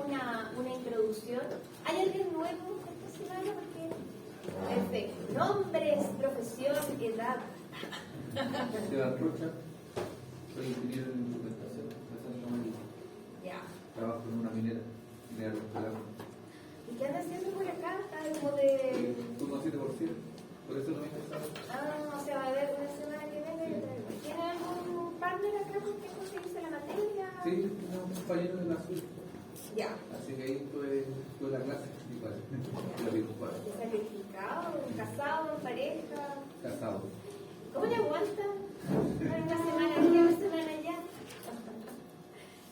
una introducción. ¿Hay alguien nuevo esta semana? Porque, perfecto. Nombres, profesión, edad. Esteban Rocha, soy ingeniero en instrumentación de Santa María. Ya. Trabajo en una minera de Calama. ¿Y qué anda haciendo por acá? ¿Está como de...? Turno 7%, por eso no me interesaba. O sea, va a haber una semana que viene y otra. ¿Tiene algún partner acá con quien conseguirse la materia? Sí, tengo un compañero de la SUR. Ya. Así que ahí tuve la clase principal. La vi ocupado. ¿Sacrificado? ¿Casado? ¿Pareja? Casado. ¿Cómo le aguantan? Una semana aquí, una semana allá.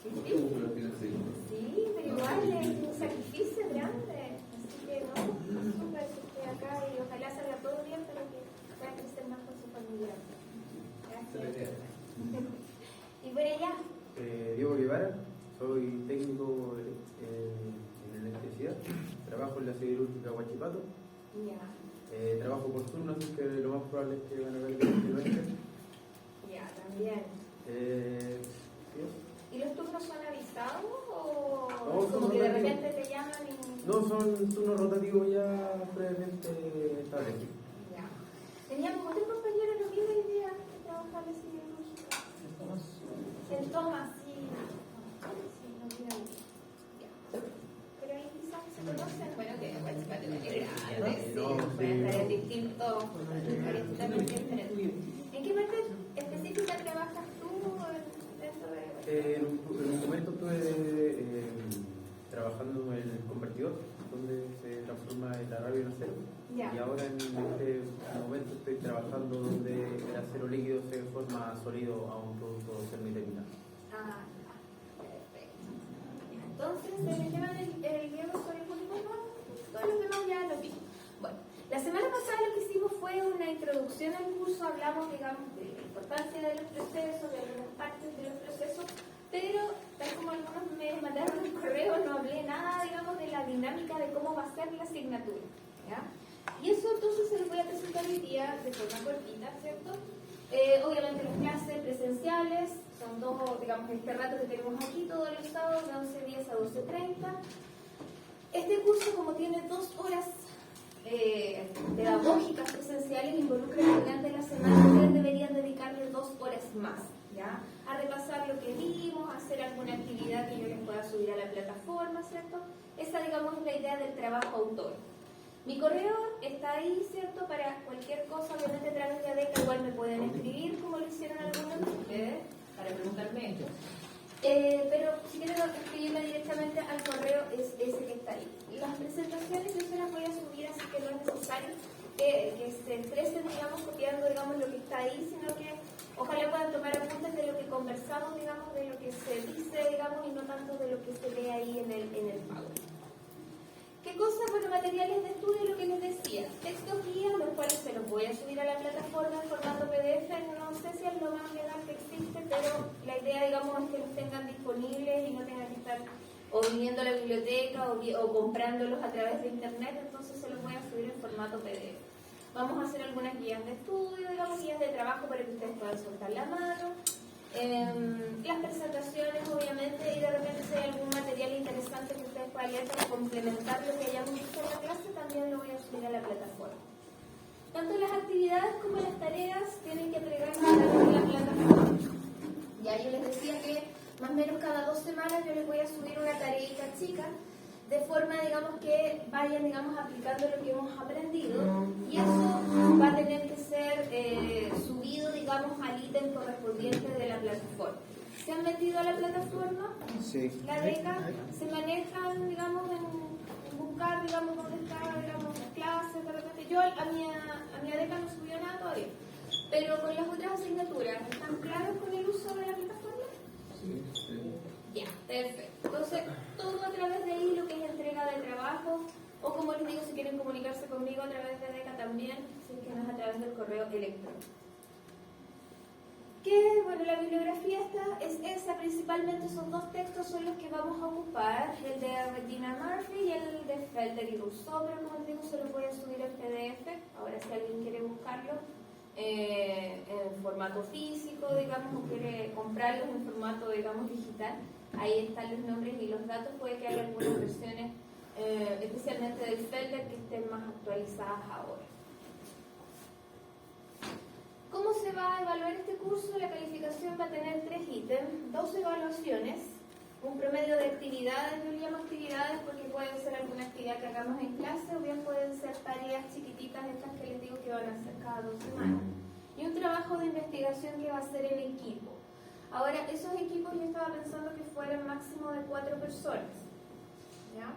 Costumbre al final sí. Sí, pero igual es un sacrificio grande. Así que no, súper que esté acá y ojalá salga todo bien para que pueda crecer más con su familia. Gracias. Y por allá. Diego Guevara, soy técnico en electricidad, trabajo en la siderúrgica Huachipato. Ya. Trabajo por turno, así que lo más probable es que van a ver el 2020. Ya, también. ¿Sí? ¿Y los turnos son avisados o No, como son que de rotativos. repente te llaman y...? No, son turnos rotativos ya previamente establecidos. Ya. Teníamos otro compañero en la misma idea que trabajaba en siderúrgica. El Tomás, sí. Sí, no vi ahí. Ya. Pero ahí quizás se conocen. Bueno, que Huachipato es grande, sí. Pueden estar en distintos lugares totalmente diferentes. ¿En qué parte específica trabajas tú dentro de...? En un momento estuve trabajando en el convertidor, donde se transforma el radio en acero. Ya. Y ahora en este momento estoy trabajando donde el acero líquido se forma sólido a un producto semi-terminal. Ah, perfecto. Entonces, el tema del griego sobre el poligonal, todos los demás ya lo vimos. Bueno, la semana pasada lo que hicimos fue una introducción al curso, hablamos, digamos, de la importancia de los procesos, de algunas partes de los procesos, pero tal como algunos me mandaron un correo, no hablé nada, digamos, de la dinámica de cómo va a ser la asignatura, ¿ya? Y eso entonces se lo voy a presentar hoy día de forma cortita, ¿cierto? Obviamente las clases presenciales son dos, digamos, este rato que tenemos aquí todos los sábados de 11:10 a 12:30. Este curso, como tiene 2 horas pedagógicas presenciales, involucra durante la semana, ustedes deberían dedicarle 2 horas más, ¿ya? A repasar lo que vimos, a hacer alguna actividad que yo les pueda subir a la plataforma, ¿cierto? Esa, digamos, es la idea del trabajo autor. Mi correo está ahí, ¿cierto? Para cualquier cosa, obviamente a través de ADECA igual me pueden escribir, como lo hicieron algunos de ustedes, para preguntarme esto. Pero si quieren escribirme directamente al correo, es ese que está ahí. Las presentaciones yo se las voy a subir, así que no es necesario que se estresen, digamos, copiando, digamos, lo que está ahí, sino que ojalá puedan tomar apuntes de lo que conversamos, digamos, de lo que se dice, digamos, y no tanto de lo que se ve ahí en el pago. ¿Qué cosa? Bueno, materiales de estudio, lo que les decía. Textos guías, los cuales se los voy a subir a la plataforma en formato PDF. No sé si es lo más legal que existe, pero la idea, digamos, es que los tengan disponibles y no tengan que estar o viniendo a la biblioteca o comprándolos a través de internet. Entonces se los voy a subir en formato PDF. Vamos a hacer algunas guías de estudio, digamos, guías de trabajo para que ustedes puedan soltar la mano. Las presentaciones, obviamente, y de repente si hay algún material interesante que ustedes puedan leer para complementar lo que hayamos visto en la clase, también lo voy a subir a la plataforma. Tanto las actividades como las tareas tienen que entregarse a través de la plataforma. Ya yo les decía que más o menos cada 2 semanas yo les voy a subir una tareita chica, de forma, digamos, que vayan, digamos, aplicando lo que hemos aprendido, y eso va a tener que ser subido, digamos, al ítem correspondiente de la plataforma. ¿Se han metido a la plataforma? Sí. La DECA, se manejan, digamos, en buscar, digamos, dónde está, digamos, las clases, de repente. Yo a mi DECA no subió nada todavía, pero con las otras asignaturas, ¿están claros con el uso de la plataforma? Sí. Ya, perfecto. Entonces, todo a través de ahí, lo que es entrega de trabajo, o como les digo, si quieren comunicarse conmigo a través de DECA también, si es que no es a través del correo electrónico. Que, bueno, la bibliografía es esa, principalmente son 2 textos, son los que vamos a ocupar, el de Regina Murphy y el de Felder y Rousseau, pero como les digo, se los voy a subir en PDF, ahora si alguien quiere buscarlo en formato físico, digamos, o quiere comprarlos en formato, digamos, digital, ahí están los nombres y los datos. Puede que haya algunas versiones, especialmente del Felder, que estén más actualizadas ahora. ¿Cómo se va a evaluar este curso? La calificación va a tener 3 ítems, 2 evaluaciones, un promedio de actividades. Yo le llamo actividades porque puede ser alguna actividad que hagamos en clase o bien pueden ser tareas chiquititas, estas que les digo que van a hacer cada 2 semanas. Y un trabajo de investigación que va a ser en equipo. Ahora, esos equipos yo estaba pensando que fueran máximo de 4 personas. ¿Ya?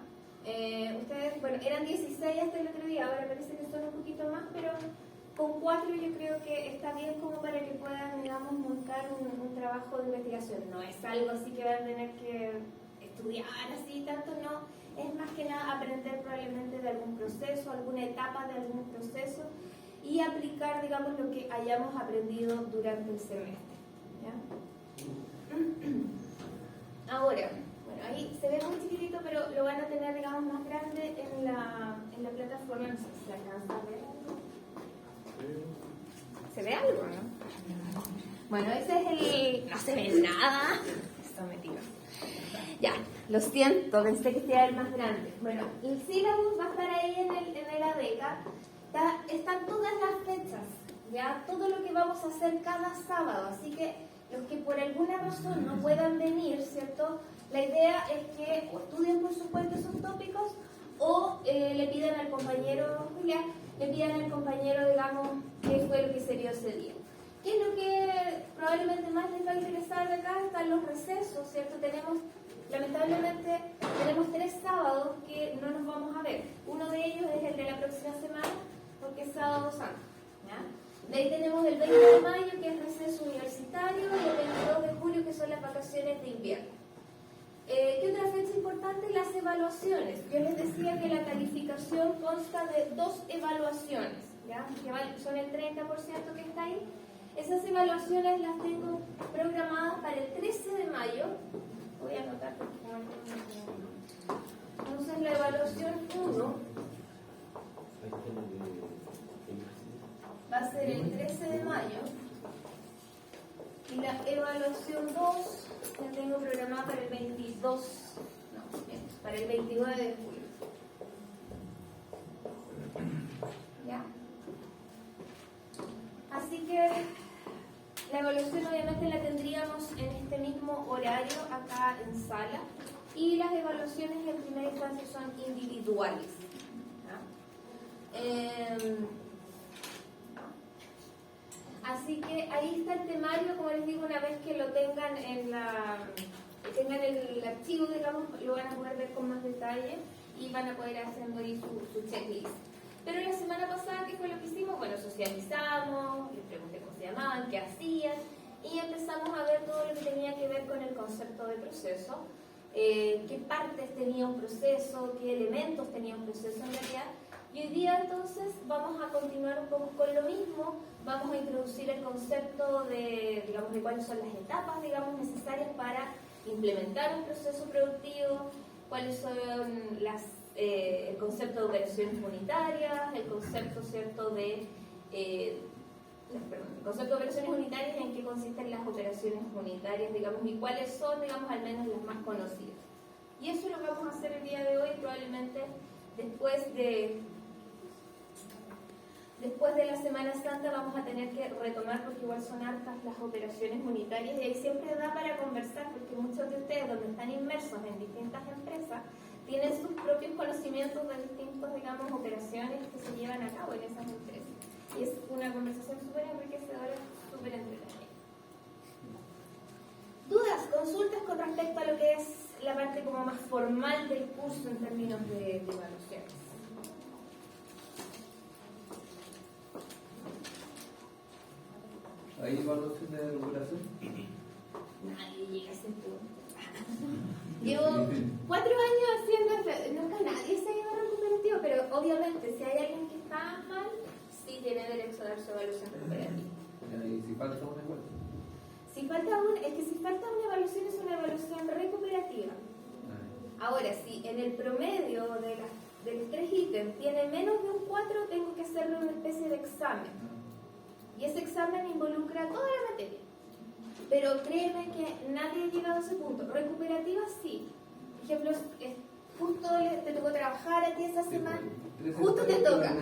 Ustedes, bueno, eran 16 hasta el otro día, ahora parece que son un poquito más, pero con 4 yo creo que está bien como para que puedan, digamos, montar un trabajo de investigación. No es algo así que van a tener que estudiar así tanto, no. Es más que nada aprender probablemente de algún proceso, alguna etapa de algún proceso y aplicar, digamos, lo que hayamos aprendido durante el semestre. ¿Ya? Ahora, bueno, ahí se ve muy chiquitito, pero lo van a tener, digamos, más grande en la plataforma. No sé si se alcanza a ver algo. ¿Se ve algo, no? Bueno, ese es el... No se ve nada. Esto me tiro. Ya, lo siento, pensé que sería el más grande. Bueno, el sílabus va a estar ahí en el ADECA. Están todas las fechas, ya, todo lo que vamos a hacer cada sábado. Así que los que por alguna razón no puedan venir, ¿cierto? La idea es que o estudien por su cuenta esos tópicos o le pidan al compañero, Julián, le pidan al compañero, digamos, qué fue lo que se dio ese día. ¿Qué es lo que probablemente más les va a interesar de acá? Están los recesos, ¿cierto? Lamentablemente, tenemos 3 sábados que no nos vamos a ver. Uno de ellos es el de la próxima semana, porque es sábado santo. ¿Ya? De ahí tenemos el 20 de mayo, que es receso universitario, y el 22 de julio, que son las vacaciones de invierno. ¿Qué otra fecha importante? Las evaluaciones. Yo les decía que la calificación consta de 2 evaluaciones, ¿ya? Que son el 30% que está ahí. Esas evaluaciones las tengo programadas para el 13 de mayo. Voy a anotar porque entonces la evaluación 1 va a ser el 13 de mayo y la evaluación 2 la tengo programada para el 29 de julio. ¿Ya? Así que la evaluación obviamente la tendríamos en este mismo horario acá en sala y las evaluaciones en primera instancia son individuales. Así que ahí está el temario, como les digo, una vez que lo tengan tengan el archivo, digamos, lo van a poder ver con más detalle y van a poder ir haciendo ahí su checklist. Pero la semana pasada, ¿qué fue lo que hicimos? Bueno, socializamos, les pregunté cómo se llamaban, qué hacían, y empezamos a ver todo lo que tenía que ver con el concepto de proceso, qué partes tenía un proceso, qué elementos tenía un proceso en realidad. Y hoy día entonces vamos a continuar un poco con lo mismo, vamos a introducir el concepto de, digamos, de cuáles son las etapas, digamos, necesarias para implementar un proceso productivo, cuáles son el concepto de operaciones unitarias, el concepto, ¿cierto?, el concepto de operaciones unitarias, en qué consisten las operaciones unitarias, digamos, y cuáles son, digamos, al menos las más conocidas. Y eso es lo que vamos a hacer el día de hoy, probablemente después de la Semana Santa vamos a tener que retomar, porque igual son hartas las operaciones unitarias y ahí siempre da para conversar, porque muchos de ustedes, donde están inmersos en distintas empresas, tienen sus propios conocimientos de distintas, digamos, operaciones que se llevan a cabo en esas empresas. Y es una conversación súper enriquecedora, súper entretenida. ¿Dudas, consultas con respecto a lo que es la parte como más formal del curso en términos de evaluaciones? ¿Hay evaluación de recuperación? Nadie llega a ese punto. Llevo 4 años haciendo, nunca nadie se ha ido recuperativo, pero obviamente si hay alguien que está mal, sí tiene derecho a dar su evaluación recuperativa. ¿Y si falta una igual? Si falta una evaluación es una evaluación recuperativa. Ahora, si en el promedio de los 3 ítems tiene menos de un 4, tengo que hacerle una especie de examen. Y ese examen involucra toda la materia. Pero créeme que nadie ha llegado a ese punto. Recuperativa sí. Por ejemplo, justo te tocó trabajar a ti esa semana. Justo te toca.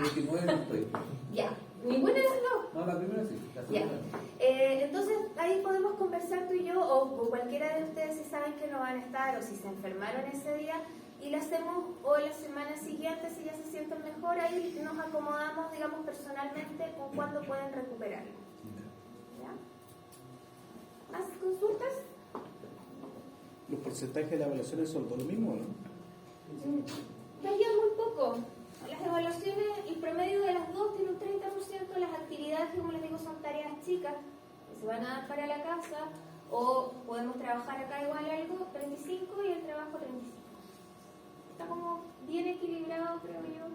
Ya. ¿Ninguna de las dos? No, la primera sí. La Ya. segunda. Entonces ahí podemos conversar tú y yo, o cualquiera de ustedes si saben que no van a estar o si se enfermaron ese día, y lo hacemos o la semana siguiente si ya se sienten mejor, ahí nos acomodamos, digamos, personalmente con cuándo pueden recuperarlo. ¿Ya? ¿Más consultas? ¿Los porcentajes de las evaluaciones son todos los mismos o no? Varían muy poco. Las evaluaciones, el promedio de las dos tiene un 30%, las actividades, como les digo, son tareas chicas, que se van a dar para la casa, o podemos trabajar acá igual algo, 35 y el trabajo 35. Está como bien equilibrado, creo yo.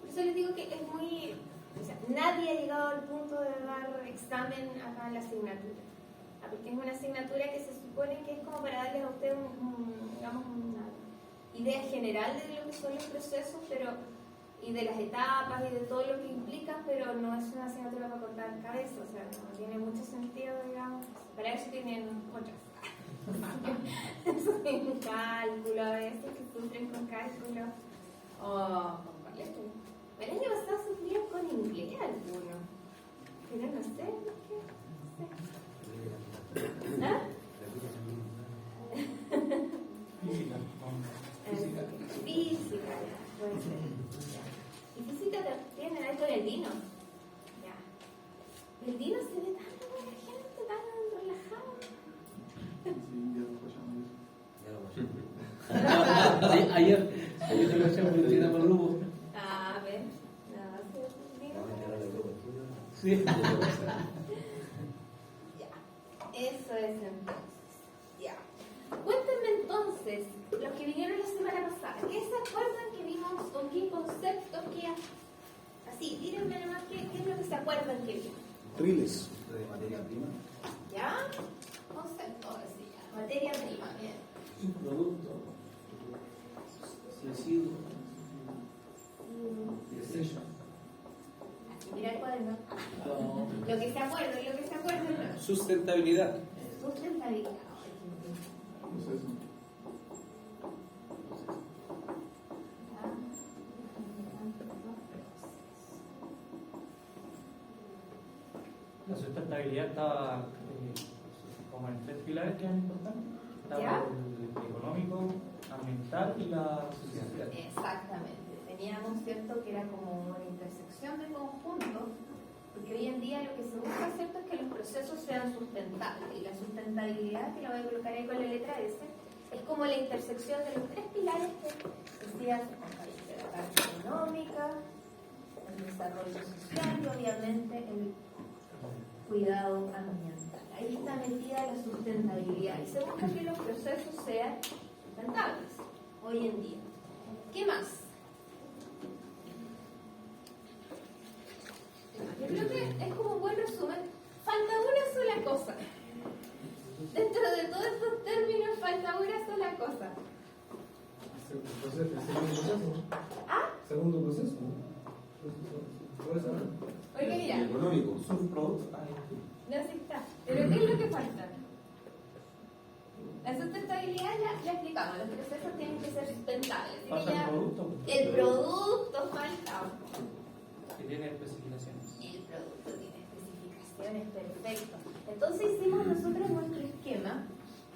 Por eso les digo que es muy... O sea, nadie ha llegado al punto de dar examen acá en la asignatura. Porque es una asignatura que se supone que es como para darles a ustedes digamos, una idea general de lo que son los procesos, pero y de las etapas y de todo lo que implica, pero no es una asignatura para cortar cabeza, o sea, no tiene mucho sentido, digamos. Para eso tienen otras. Eso tienen cálculo a veces, que sufren con cálculo. O con letras. El año pasado sufrían con inglés algunos, pero no sé por qué. No sé. ¿Ah? Física. Física, ya, puede ser. Ya. Y física tiene ahí con el vino. Ya. El vino se ve tan buena gente, tan relajado. Ayer te lo hacemos en China por grupo. A ver, nada, se vino. Sí. Ya. Eso es entonces. Ya. Cuéntenme entonces, los que vinieron la semana pasada, ¿qué se acuerdan que vimos o qué conceptos que así, díganme nomás qué es lo que se acuerdan que vimos? Riles. De materia prima. ¿Ya? Concepto, así ya. Materia prima, bien. Subproducto. Residuo. Desecho. Así, mira el cuaderno. No. Lo que se acuerdan, lo que se acuerdan. No. Sustentabilidad. Sustentabilidad. La sustentabilidad estaba como en 3 pilares que eran importantes. Estaba ¿Ya? el económico, ambiental y la social. Exactamente. Teníamos, ¿cierto?, que era como una intersección de conjuntos, porque hoy en día lo que se busca, ¿cierto?, es que los procesos sean sustentables. Y la sustentabilidad, que la voy a colocar ahí con la letra S, es como la intersección de los 3 pilares que decía de la parte económica, el desarrollo social y obviamente el cuidado ambiental. Ahí está metida la sustentabilidad y se busca que los procesos sean sustentables hoy en día. ¿Qué más? Yo creo que es como un buen resumen. Falta una sola cosa. Dentro de todos estos términos falta una sola cosa. Segundo proceso. ¿Ah? Segundo proceso. Oiga, mira, Económico. Subproducto. no sé si está. Pero ¿qué es lo que falta? La sustentabilidad ya explicamos, los procesos tienen que ser sustentables. Así que Falta el ya- producto. El producto falta. Que tiene especificaciones. El producto tiene especificaciones, perfecto. Entonces hicimos nosotros nuestro esquema,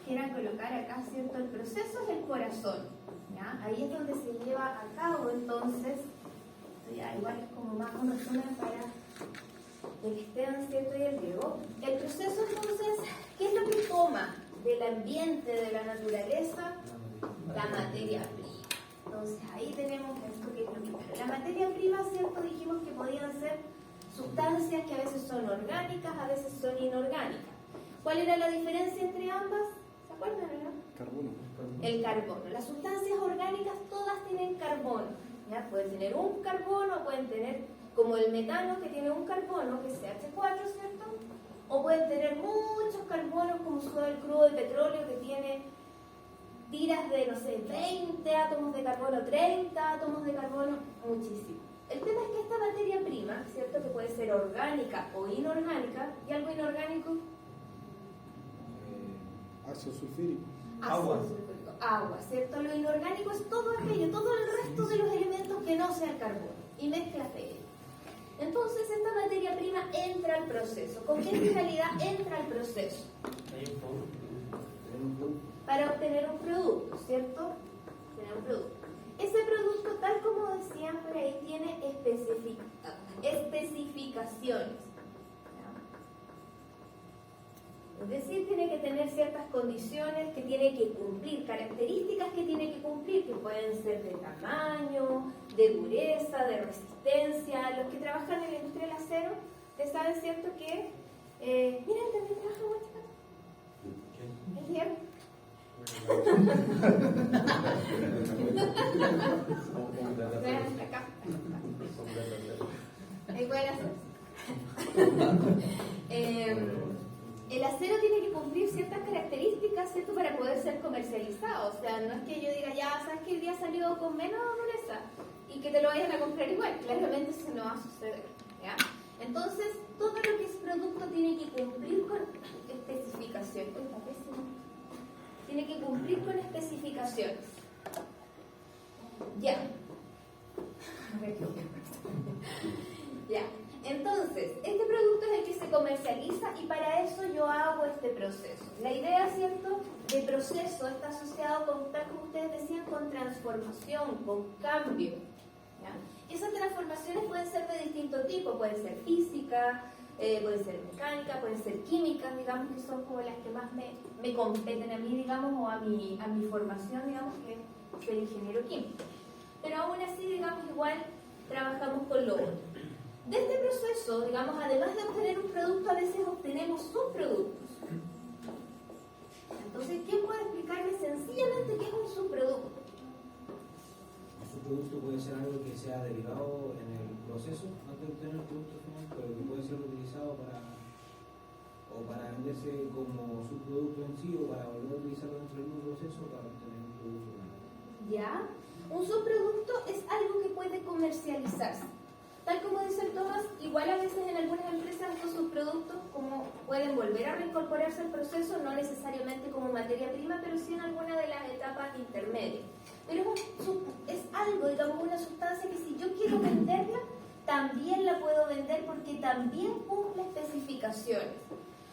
que era colocar acá, ¿cierto? El proceso es el corazón, ¿ya? Ahí es donde se lleva a cabo, entonces, ya igual es como más un resumen para el Esteban, ¿cierto? Y el Diego. El proceso, entonces, ¿qué es lo que toma del ambiente, de la naturaleza? La materia prima. Entonces ahí tenemos esto que es lo primero. La materia prima, ¿cierto? Dijimos que podían ser sustancias que a veces son orgánicas, a veces son inorgánicas. ¿Cuál era la diferencia entre ambas? ¿Se acuerdan o no? Carbono. El carbono. Las sustancias orgánicas todas tienen carbono. ¿Ya? Pueden tener un carbono, pueden tener como el metano que tiene un carbono, que es CH4, ¿cierto? O pueden tener muchos carbonos como el crudo de petróleo que tiene tiras de, no sé, 20 átomos de carbono, 30 átomos de carbono, muchísimo. El tema es que esta materia prima, ¿cierto? Que puede ser orgánica o inorgánica, y algo inorgánico, Ácido sulfúrico. Agua. Ácido sulfúrico, agua, ¿cierto? Lo inorgánico es todo aquello, todo el resto de los elementos que no sea el carbono y mezclas de ellos. Entonces esta materia prima entra al proceso. ¿Con qué finalidad entra al proceso? Hay un producto. Para obtener un producto, ¿cierto? Obtener un producto. Ese producto, tal como decían por ahí, tiene especificaciones. ¿Ya? Es decir, tiene que tener ciertas condiciones que tiene que cumplir, características que tiene que cumplir, que pueden ser de tamaño, de dureza, de resistencia. Los que trabajan en la industria del acero, ustedes saben, ¿cierto? Que, miren, también trabajan en Huachipato. ¿Es cierto? Vean acá. Ahí pueden hacer. El acero tiene que cumplir ciertas características, ¿cierto? Para poder ser comercializado. O sea, no es que yo diga, ya, ¿sabes que el día salió con menos dureza? Y que te lo vayan a comprar igual. Claramente eso no va a suceder, ¿ya? Entonces, todo lo que es producto tiene que cumplir con especificaciones. Uy, está pésimo. Tiene que cumplir con especificaciones. Ya. Ya. Entonces, este producto es el que se comercializa y para eso yo hago este proceso. La idea, ¿cierto?, de proceso está asociado con, tal como ustedes decían, con transformación, con cambio. ¿Ya? Esas transformaciones pueden ser de distinto tipo, pueden ser física, pueden ser mecánica, pueden ser químicas, digamos, que son como las que más me competen a mí, digamos, o a mi formación, digamos, que soy ingeniero químico. Pero aún así, digamos, igual trabajamos con lo otro. De este proceso, digamos, además de obtener un producto, a veces obtenemos subproductos. Entonces, ¿quién puede explicarme sencillamente qué es un subproducto? Un subproducto puede ser algo que sea derivado en el proceso antes de obtener el producto final, pero que puede ser utilizado para venderse como subproducto en sí o para volver a utilizarlo dentro del mismo proceso para obtener un producto final. ¿Ya? Un subproducto es algo que puede comercializarse. Tal como dice el Tomás, igual a veces en algunas empresas estos subproductos como pueden volver a reincorporarse al proceso, no necesariamente como materia prima, pero sí en alguna de las etapas intermedias. Pero es algo, digamos, una sustancia que si yo quiero venderla, también la puedo vender porque también cumple especificaciones.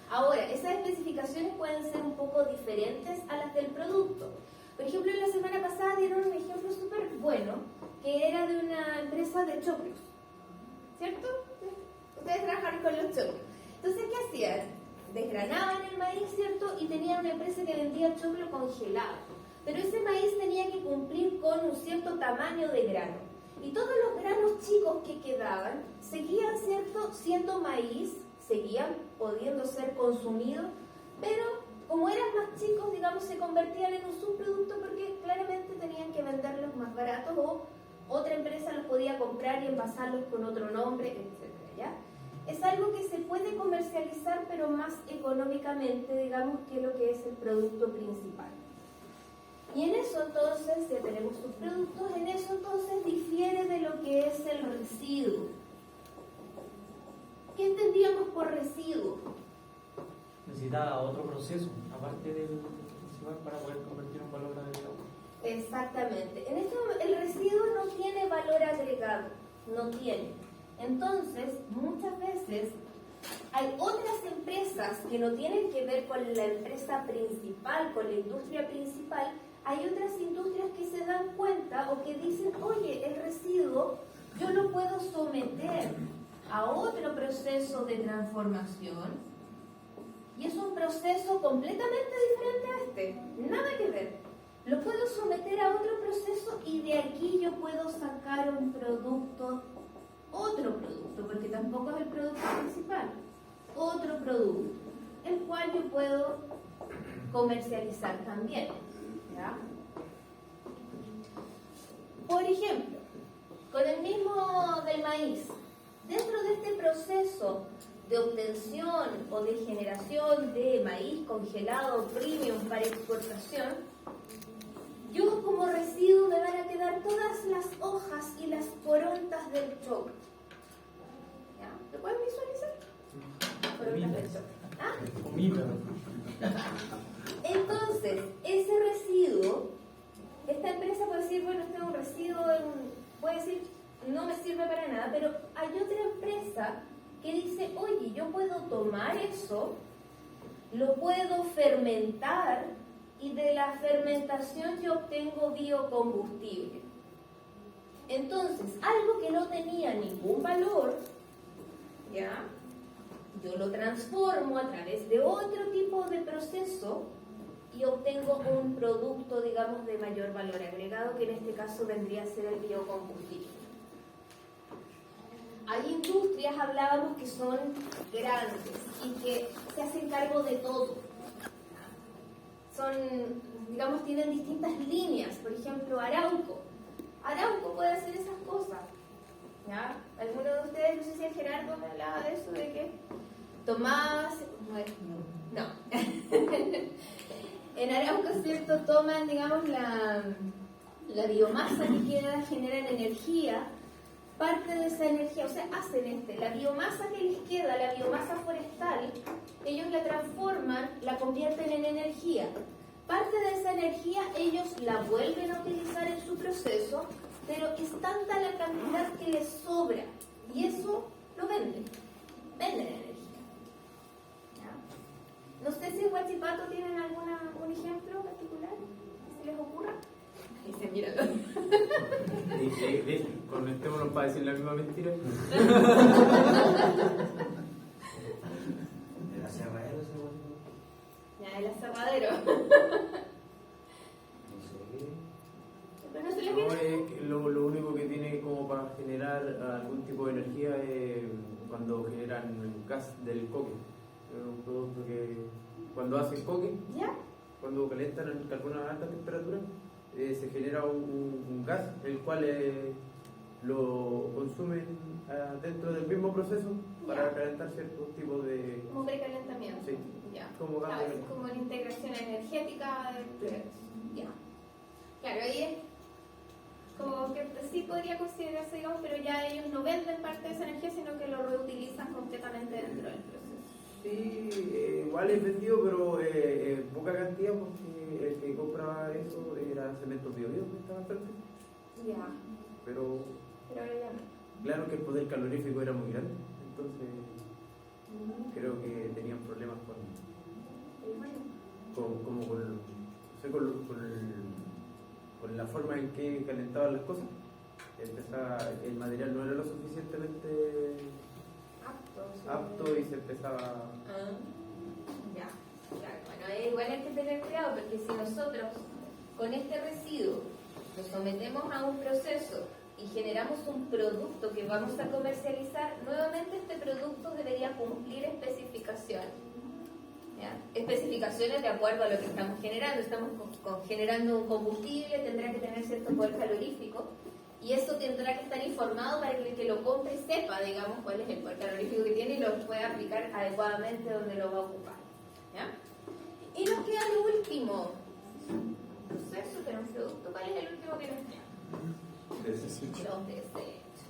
Ahora, esas especificaciones pueden ser un poco diferentes a las del producto. Por ejemplo, la semana pasada dieron un ejemplo súper bueno, que era de una empresa de choclos. ¿Cierto? Ustedes trabajaron con los choclos. Entonces, ¿qué hacían? Desgranaban el maíz, ¿cierto? Y tenían una empresa que vendía choclo congelado. Pero ese maíz tenía que cumplir con un cierto tamaño de grano. Y todos los granos chicos que quedaban seguían, ¿cierto?, siendo maíz, seguían pudiendo ser consumidos, pero como eran más chicos, digamos, se convertían en un subproducto porque claramente tenían que venderlos más baratos o otra empresa los podía comprar y envasarlos con otro nombre, etc. ¿Ya? Es algo que se puede comercializar, pero más económicamente, digamos, que lo que es el producto principal. Y en eso entonces, ya tenemos subproductos, en eso entonces difiere de lo que es el residuo. ¿Qué entendíamos por residuo? Necesita otro proceso, aparte del principal, para poder convertir un valor agregado. Exactamente. En esto el residuo no tiene valor agregado, no tiene. Entonces, muchas veces hay otras empresas que no tienen que ver con la empresa principal, con la industria principal. Hay otras industrias que se dan cuenta o que dicen, oye, el residuo yo lo puedo someter a otro proceso de transformación y es un proceso completamente diferente a este, nada que ver. Lo puedo someter a otro proceso y de aquí yo puedo sacar un producto, otro producto, porque tampoco es el producto principal, otro producto, el cual yo puedo comercializar también. ¿Ya? Por ejemplo, con el mismo del maíz, dentro de este proceso de obtención o de generación de maíz congelado premium para exportación, yo como residuo me van a quedar todas las hojas y las porontas del choclo. ¿Ya? ¿Lo pueden visualizar? Porontas del choclo. ¿Ah? Comida. Entonces, ese residuo, esta empresa puede decir, bueno, este es un residuo, puede decir, no me sirve para nada, pero hay otra empresa que dice, oye, yo puedo tomar eso, lo puedo fermentar y de la fermentación yo obtengo biocombustible. Entonces, algo que no tenía ningún valor, ¿ya? Yo lo transformo a través de otro tipo de proceso y obtengo un producto, digamos, de mayor valor agregado, que en este caso vendría a ser el biocombustible. Hay industrias, hablábamos, que son grandes y que se hacen cargo de todo. Son, digamos, tienen distintas líneas. Por ejemplo, Arauco. Arauco puede hacer esas cosas. ¿Ya? ¿Alguno de ustedes, no sé si el Gerardo me hablaba de eso, de que Tomás... No. En Arauco, ¿cierto? Toman, digamos, la biomasa que queda, generan energía. Parte de esa energía, o sea, hacen la biomasa que les queda, la biomasa forestal, ellos la transforman, la convierten en energía. Parte de esa energía ellos la vuelven a utilizar en su proceso, pero es tanta la cantidad que les sobra, y eso lo venden energía. ¿Ya? No sé si en Huachipato tienen algún ejemplo particular que se les ocurra. Dice, míralo. Conectémonos para decir la misma mentira. ¿El aserradero ese bonito? Ya, el aserradero. No sé. Pero no se les No, viene. es que lo único que tiene como para generar algún tipo de energía es cuando generan el gas del coque. Es un producto que cuando hacen coque, ¿Ya? cuando calientan a alguna alta temperatura, se genera un gas, el cual lo consumen dentro del mismo proceso para calentar ciertos tipos de... Como precalentamiento. Sí, Ya. como gas. Claro, es como la integración energética. Ya. Claro, ahí es como que sí podría considerarse, digamos, pero ya ellos no venden parte de esa energía, sino que lo reutilizan completamente dentro del proceso. Sí, igual es vendido, pero poca cantidad, porque el que compraba eso era Cemento Bio Bio, que estaba frente. Ya. Pero Pero ahora ya no. claro que el poder calorífico era muy grande, entonces creo que tenían problemas con la forma en que calentaban las cosas. El material no era lo suficientemente apto y se empezaba... Ya, claro. Bueno, igual hay que tener cuidado, porque si nosotros con este residuo lo sometemos a un proceso y generamos un producto que vamos a comercializar, nuevamente este producto debería cumplir especificaciones. ¿Ya? Especificaciones de acuerdo a lo que estamos generando. Estamos generando un combustible, tendrá que tener cierto poder calorífico, y eso tendrá que estar informado para que el que lo compre sepa, digamos, cuál es el poder calorífico que tiene y lo pueda aplicar adecuadamente donde lo va a ocupar. ¿Ya? Y nos queda lo último. Proceso, tenemos producto. ¿Cuál es el último que nos queda?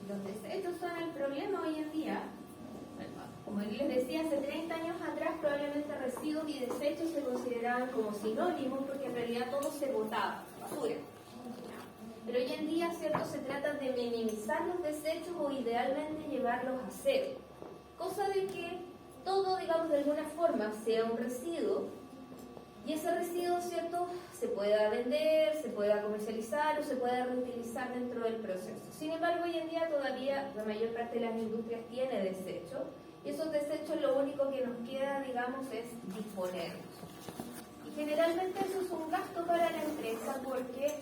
Los desechos son el problema hoy en día. Como les decía, hace 30 años atrás probablemente residuos y desechos se consideraban como sinónimos, porque en realidad todo se botaba, basura. Pero hoy en día, ¿cierto?, se trata de minimizar los desechos o idealmente llevarlos a cero. Cosa de que todo, digamos, de alguna forma sea un residuo, y ese residuo, ¿cierto?, se pueda vender, se pueda comercializar o se pueda reutilizar dentro del proceso. Sin embargo, hoy en día todavía la mayor parte de las industrias tiene desechos, y esos desechos lo único que nos queda, digamos, es disponerlos. Y generalmente eso es un gasto para la empresa, porque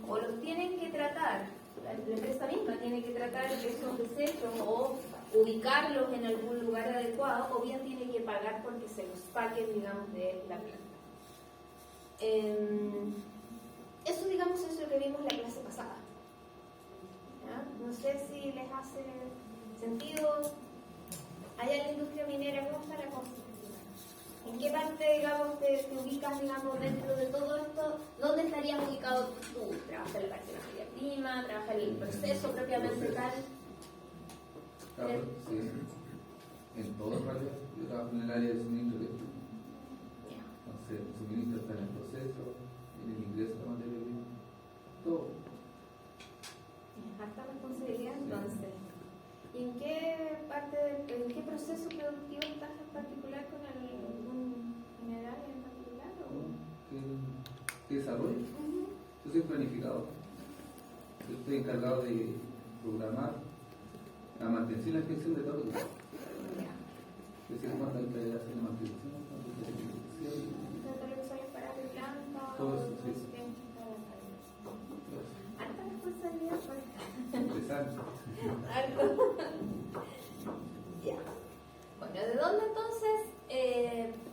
o los tienen que tratar, la empresa misma tiene que tratar esos desechos o ubicarlos en algún lugar adecuado, o bien tiene que pagar porque se los saquen, digamos, de la planta. Eso, digamos, es lo que vimos la clase pasada. ¿Ya? No sé si les hace sentido. Allá en la industria minera, ¿cómo está la cosa? ¿En qué parte, digamos, te ubicas, digamos, dentro de todo esto? ¿Dónde estarías ubicado tú? ¿Trabajas en la parte de la materia prima? ¿Trabajas en el proceso propiamente tal? Sí, en todo en realidad. Yo trabajo en el área de suministro eléctrico. Ya. Entonces, se suministra está en el proceso, en el ingreso de la materia prima, todo. Es harta responsabilidad entonces. ¿Y en qué parte, en qué proceso productivo estás en particular con algún mineral en particular? ¿Qué desarrollo? Yo soy planificador. Yo estoy encargado de programar la mantención y la gestión de todo. Es decir, cuánto hay que hacer la mantención, cuánto hay que hacer la gestión. Todo lo que son los parados de planta, Todo eso, sí. Harta responsabilidad pues. Interesante. Algo. Ya. Bueno, ¿de dónde entonces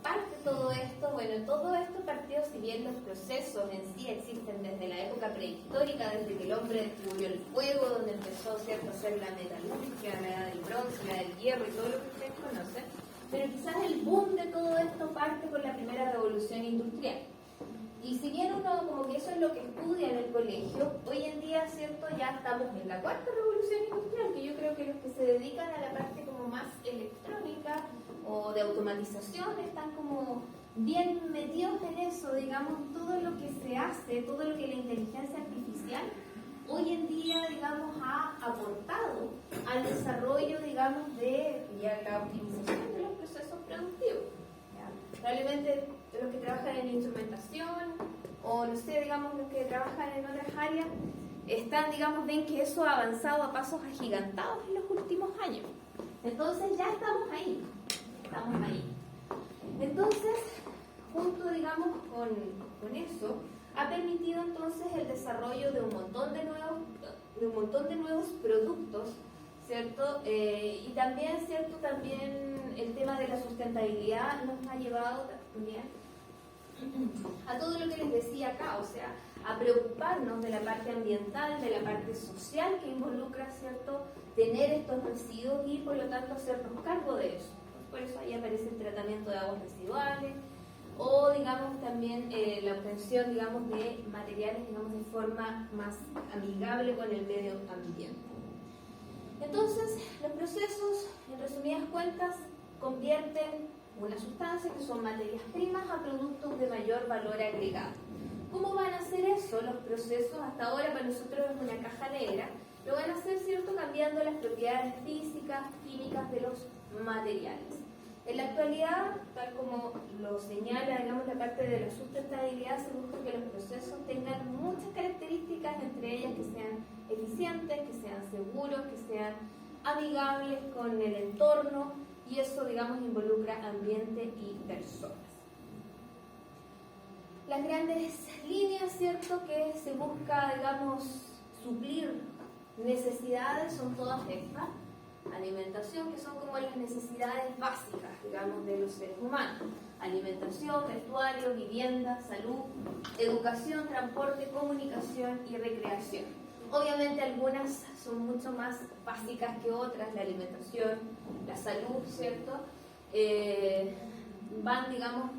parte todo esto? Bueno, todo esto partió, si bien los procesos en sí existen desde la época prehistórica, desde que el hombre descubrió el fuego, donde empezó, ¿cierto?, a hacer la metalúrgica, la edad del bronce, la del hierro y todo lo que ustedes conocen, pero quizás el boom de todo esto parte con la primera revolución industrial. Y si bien uno como que eso es lo que estudia en el colegio, hoy en día, ¿cierto?, ya estamos en la cuarta revolución industrial, que yo creo que los que se dedican a la parte como más electrónica o de automatización están como bien metidos en eso, digamos, todo lo que se hace, todo lo que la inteligencia artificial hoy en día, digamos, ha aportado al desarrollo, digamos, de ya la optimización de los procesos productivos. ¿Ya? Probablemente los que trabajan en instrumentación o, no sé, digamos, los que trabajan en otras áreas, están, digamos, ven que eso ha avanzado a pasos agigantados en los últimos años. Entonces ya estamos ahí. Entonces, junto, digamos, con eso, ha permitido entonces el desarrollo de un montón de nuevos productos, ¿cierto? Y también, ¿cierto? También el tema de la sustentabilidad nos ha llevado también a todo lo que les decía acá, o sea, a preocuparnos de la parte ambiental, de la parte social que involucra, ¿cierto?, tener estos residuos y por lo tanto hacernos cargo de eso. Por eso ahí aparece el tratamiento de aguas residuales o, digamos, también la obtención, digamos, de materiales, digamos, de forma más amigable con el medio ambiente. Entonces, los procesos, en resumidas cuentas, convierten una sustancia que son materias primas a productos de mayor valor agregado. ¿Cómo van a hacer eso los procesos? Hasta ahora para nosotros es una caja negra. Lo van a hacer, ¿cierto?, cambiando las propiedades físicas, químicas de los materiales. En la actualidad, tal como lo señala, digamos, la parte de la sustentabilidad, se busca que los procesos tengan muchas características, entre ellas que sean eficientes, que sean seguros, que sean amigables con el entorno, y eso, digamos, involucra ambiente y personas. Las grandes líneas, ¿cierto?, que se busca, digamos, suplir necesidades son todas estas. Alimentación, que son como las necesidades básicas, digamos, de los seres humanos. Alimentación, vestuario, vivienda, salud, educación, transporte, comunicación y recreación. Obviamente algunas son mucho más básicas que otras, la alimentación, la salud, ¿cierto? Van, digamos,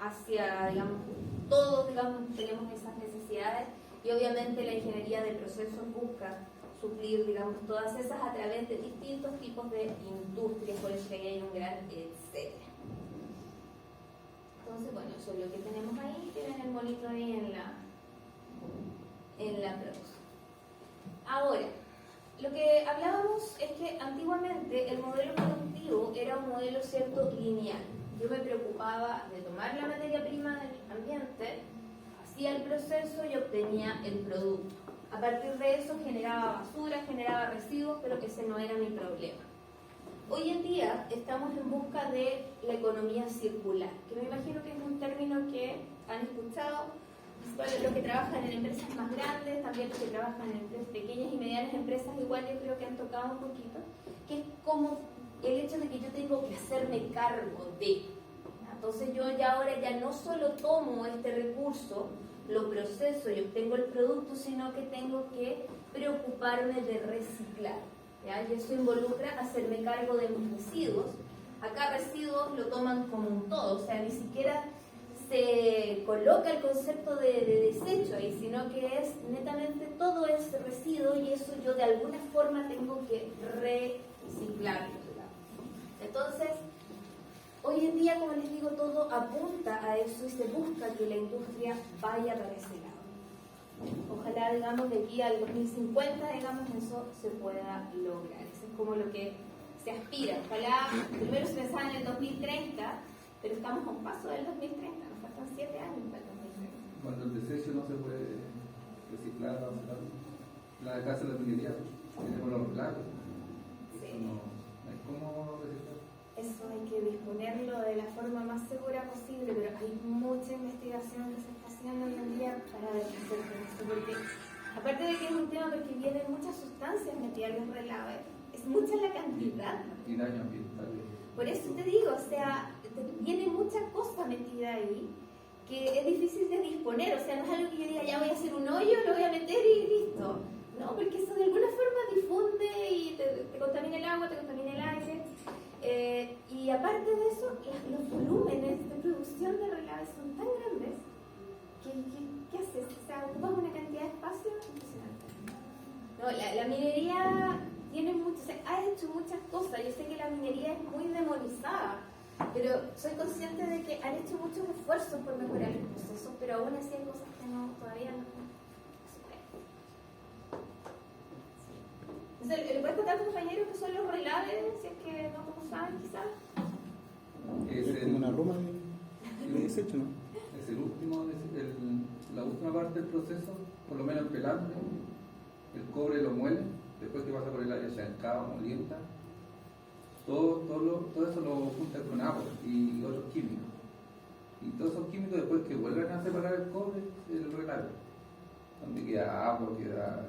hacia, digamos, todos, digamos, tenemos esas necesidades y obviamente la ingeniería de procesos busca suplir, digamos, todas esas a través de distintos tipos de industrias, por eso que hay un gran etcétera. Entonces, bueno, eso es lo que tenemos ahí, tienen el monito ahí en la producción. Ahora, lo que hablábamos es que antiguamente el modelo productivo era un modelo, ¿cierto?, lineal. Yo me preocupaba de tomar la materia prima del ambiente, hacía el proceso y obtenía el producto. A partir de eso generaba basura, generaba residuos, pero ese no era mi problema. Hoy en día estamos en busca de la economía circular, que me imagino que es un término que han escuchado, los que trabajan en empresas más grandes, también los que trabajan en pequeñas y medianas empresas, igual yo creo que han tocado un poquito, que es como el hecho de que yo tengo que hacerme cargo de. Entonces yo ya ahora ya no solo tomo este recurso, lo proceso y obtengo el producto, sino que tengo que preocuparme de reciclar, ¿ya? Y eso involucra hacerme cargo de mis residuos. Acá residuos lo toman como un todo, o sea, ni siquiera se coloca el concepto de desecho ahí, sino que es netamente todo es residuo y eso yo de alguna forma tengo que reciclarlo. Entonces, hoy en día, como les digo, todo apunta a eso y se busca que la industria vaya para ese lado. Ojalá, digamos, de aquí al 2050, digamos, eso se pueda lograr. Eso es como lo que se aspira. Ojalá, primero se pensaba en el 2030, pero estamos a un paso del 2030, nos faltan 7 años para el 2030. Cuando el desecho no se puede reciclar, la casa de la minería, tenemos los lagos. Sí. No hay cómo reciclar. Eso hay que disponerlo de la forma más segura posible, pero hay mucha investigación que se está haciendo hoy en día para ver qué hacer con esto, porque aparte de que es un tema porque vienen muchas sustancias metidas en los relaves, es mucha la cantidad. Y daño ambiental. Por eso te digo, o sea, viene mucha cosa metida ahí que es difícil de disponer, o sea, no es algo que yo diga, ya voy a hacer un hoyo, lo voy a meter y listo. No, porque eso de alguna forma difunde y te contamina el agua, te contamina el aire. Y aparte de eso, los volúmenes de producción de relaves son tan grandes que ¿qué haces? O sea, ocupas una cantidad de espacio impresionante. No, la minería tiene mucho, o sea, ha hecho muchas cosas. Yo sé que la minería es muy demonizada, pero soy consciente de que han hecho muchos esfuerzos por mejorar el proceso, pero aún así hay cosas que todavía no se pueden. Entonces, ¿le puedes contar a tus compañeros qué son los relaves? Si es que no lo saben, quizás. Es como una ruma de desecho, ¿no? Es el último, la última parte del proceso, por lo menos el pelambre, el cobre lo muele, después que pasa por el área chancada, molienta, todo eso lo junta con agua y otros químicos. Y todos esos químicos, después que vuelven a separar el cobre, el relave, donde queda agua, queda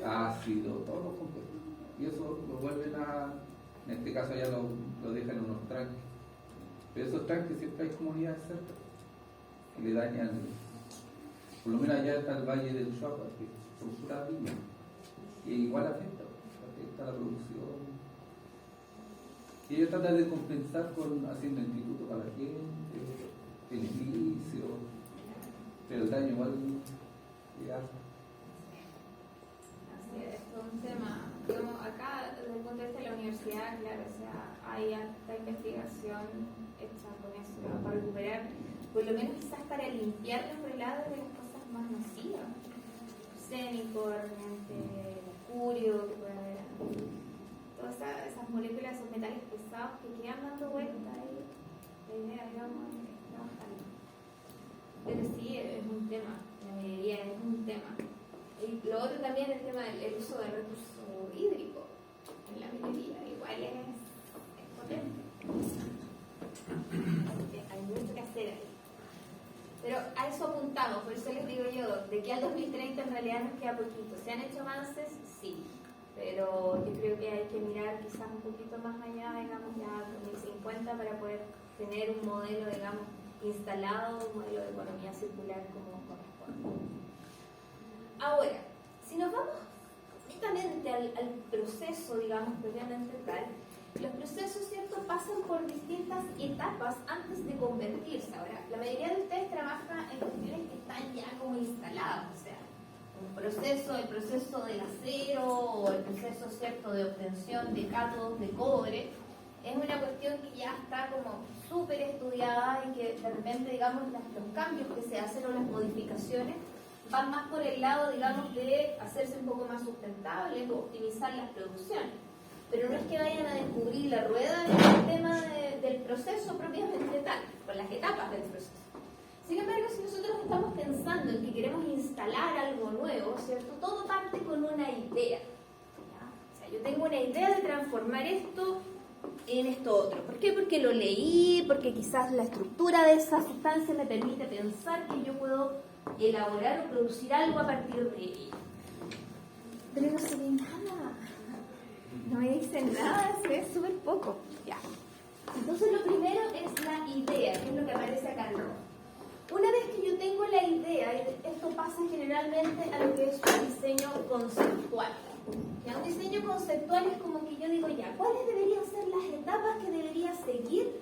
ácido, todos los compuestos. Y eso lo vuelven en este caso ya lo dejan en unos tranques. Pero esos tranques siempre hay comunidades cerca que le dañan, por lo menos allá está el Valle del Choapa, que son puras viñas, y igual afecta la producción. Y ellos tratan de compensar haciendo instituto para la gente, beneficios, pero el daño igual es alto. Así es, esto es un tema. Digamos, acá, desde el punto de vista de la universidad, claro, o sea, hay alta investigación hecha con eso, ¿no? Para recuperar, por lo menos quizás para limpiar los relaves de las cosas más nocivas. Arsénico, realmente mercurio, que puede haber. Todas esas moléculas, esos metales pesados que quedan dando vuelta ahí. La idea, digamos, es trabajarlo. Pero sí, es un tema. La minería es un tema. Y lo otro también es el tema del uso del recurso hídrico en la minería. Igual es potente. Hay mucho que hacer ahí. Pero a eso apuntamos, por eso les digo yo, de que al 2030 en realidad nos queda poquito. ¿Se han hecho avances? Sí. Pero yo creo que hay que mirar quizás un poquito más allá, digamos, ya 2050 para poder tener un modelo, digamos, instalado, un modelo de economía circular como corresponde. Ahora, si nos vamos directamente al proceso, digamos, propiamente tal, los procesos, ¿cierto?, pasan por distintas etapas antes de convertirse. Ahora, la mayoría de ustedes trabaja en cuestiones que están ya como instaladas, o sea, el proceso del acero o el proceso, ¿cierto?, de obtención de cátodos de cobre, es una cuestión que ya está como súper estudiada y que de repente, digamos, los cambios que se hacen o las modificaciones van más por el lado, digamos, de hacerse un poco más sustentables o optimizar las producciones. Pero no es que vayan a descubrir la rueda en el tema del proceso propiamente tal, con las etapas del proceso. Sin embargo, si nosotros estamos pensando en que queremos instalar algo nuevo, ¿cierto? Todo parte con una idea. ¿Ya? O sea, yo tengo una idea de transformar esto en esto otro. ¿Por qué? Porque lo leí, porque quizás la estructura de esa sustancia me permite pensar que yo puedo elaborar o producir algo a partir de ella. Pero no se ve nada. No me dicen nada, se ve súper poco. Ya. Entonces lo primero es la idea, que es lo que aparece acá en rojo. Una vez que yo tengo la idea, esto pasa generalmente a lo que es un diseño conceptual. ¿Ya? Un diseño conceptual es como que yo digo, ya, ¿cuáles deberían ser las etapas que debería seguir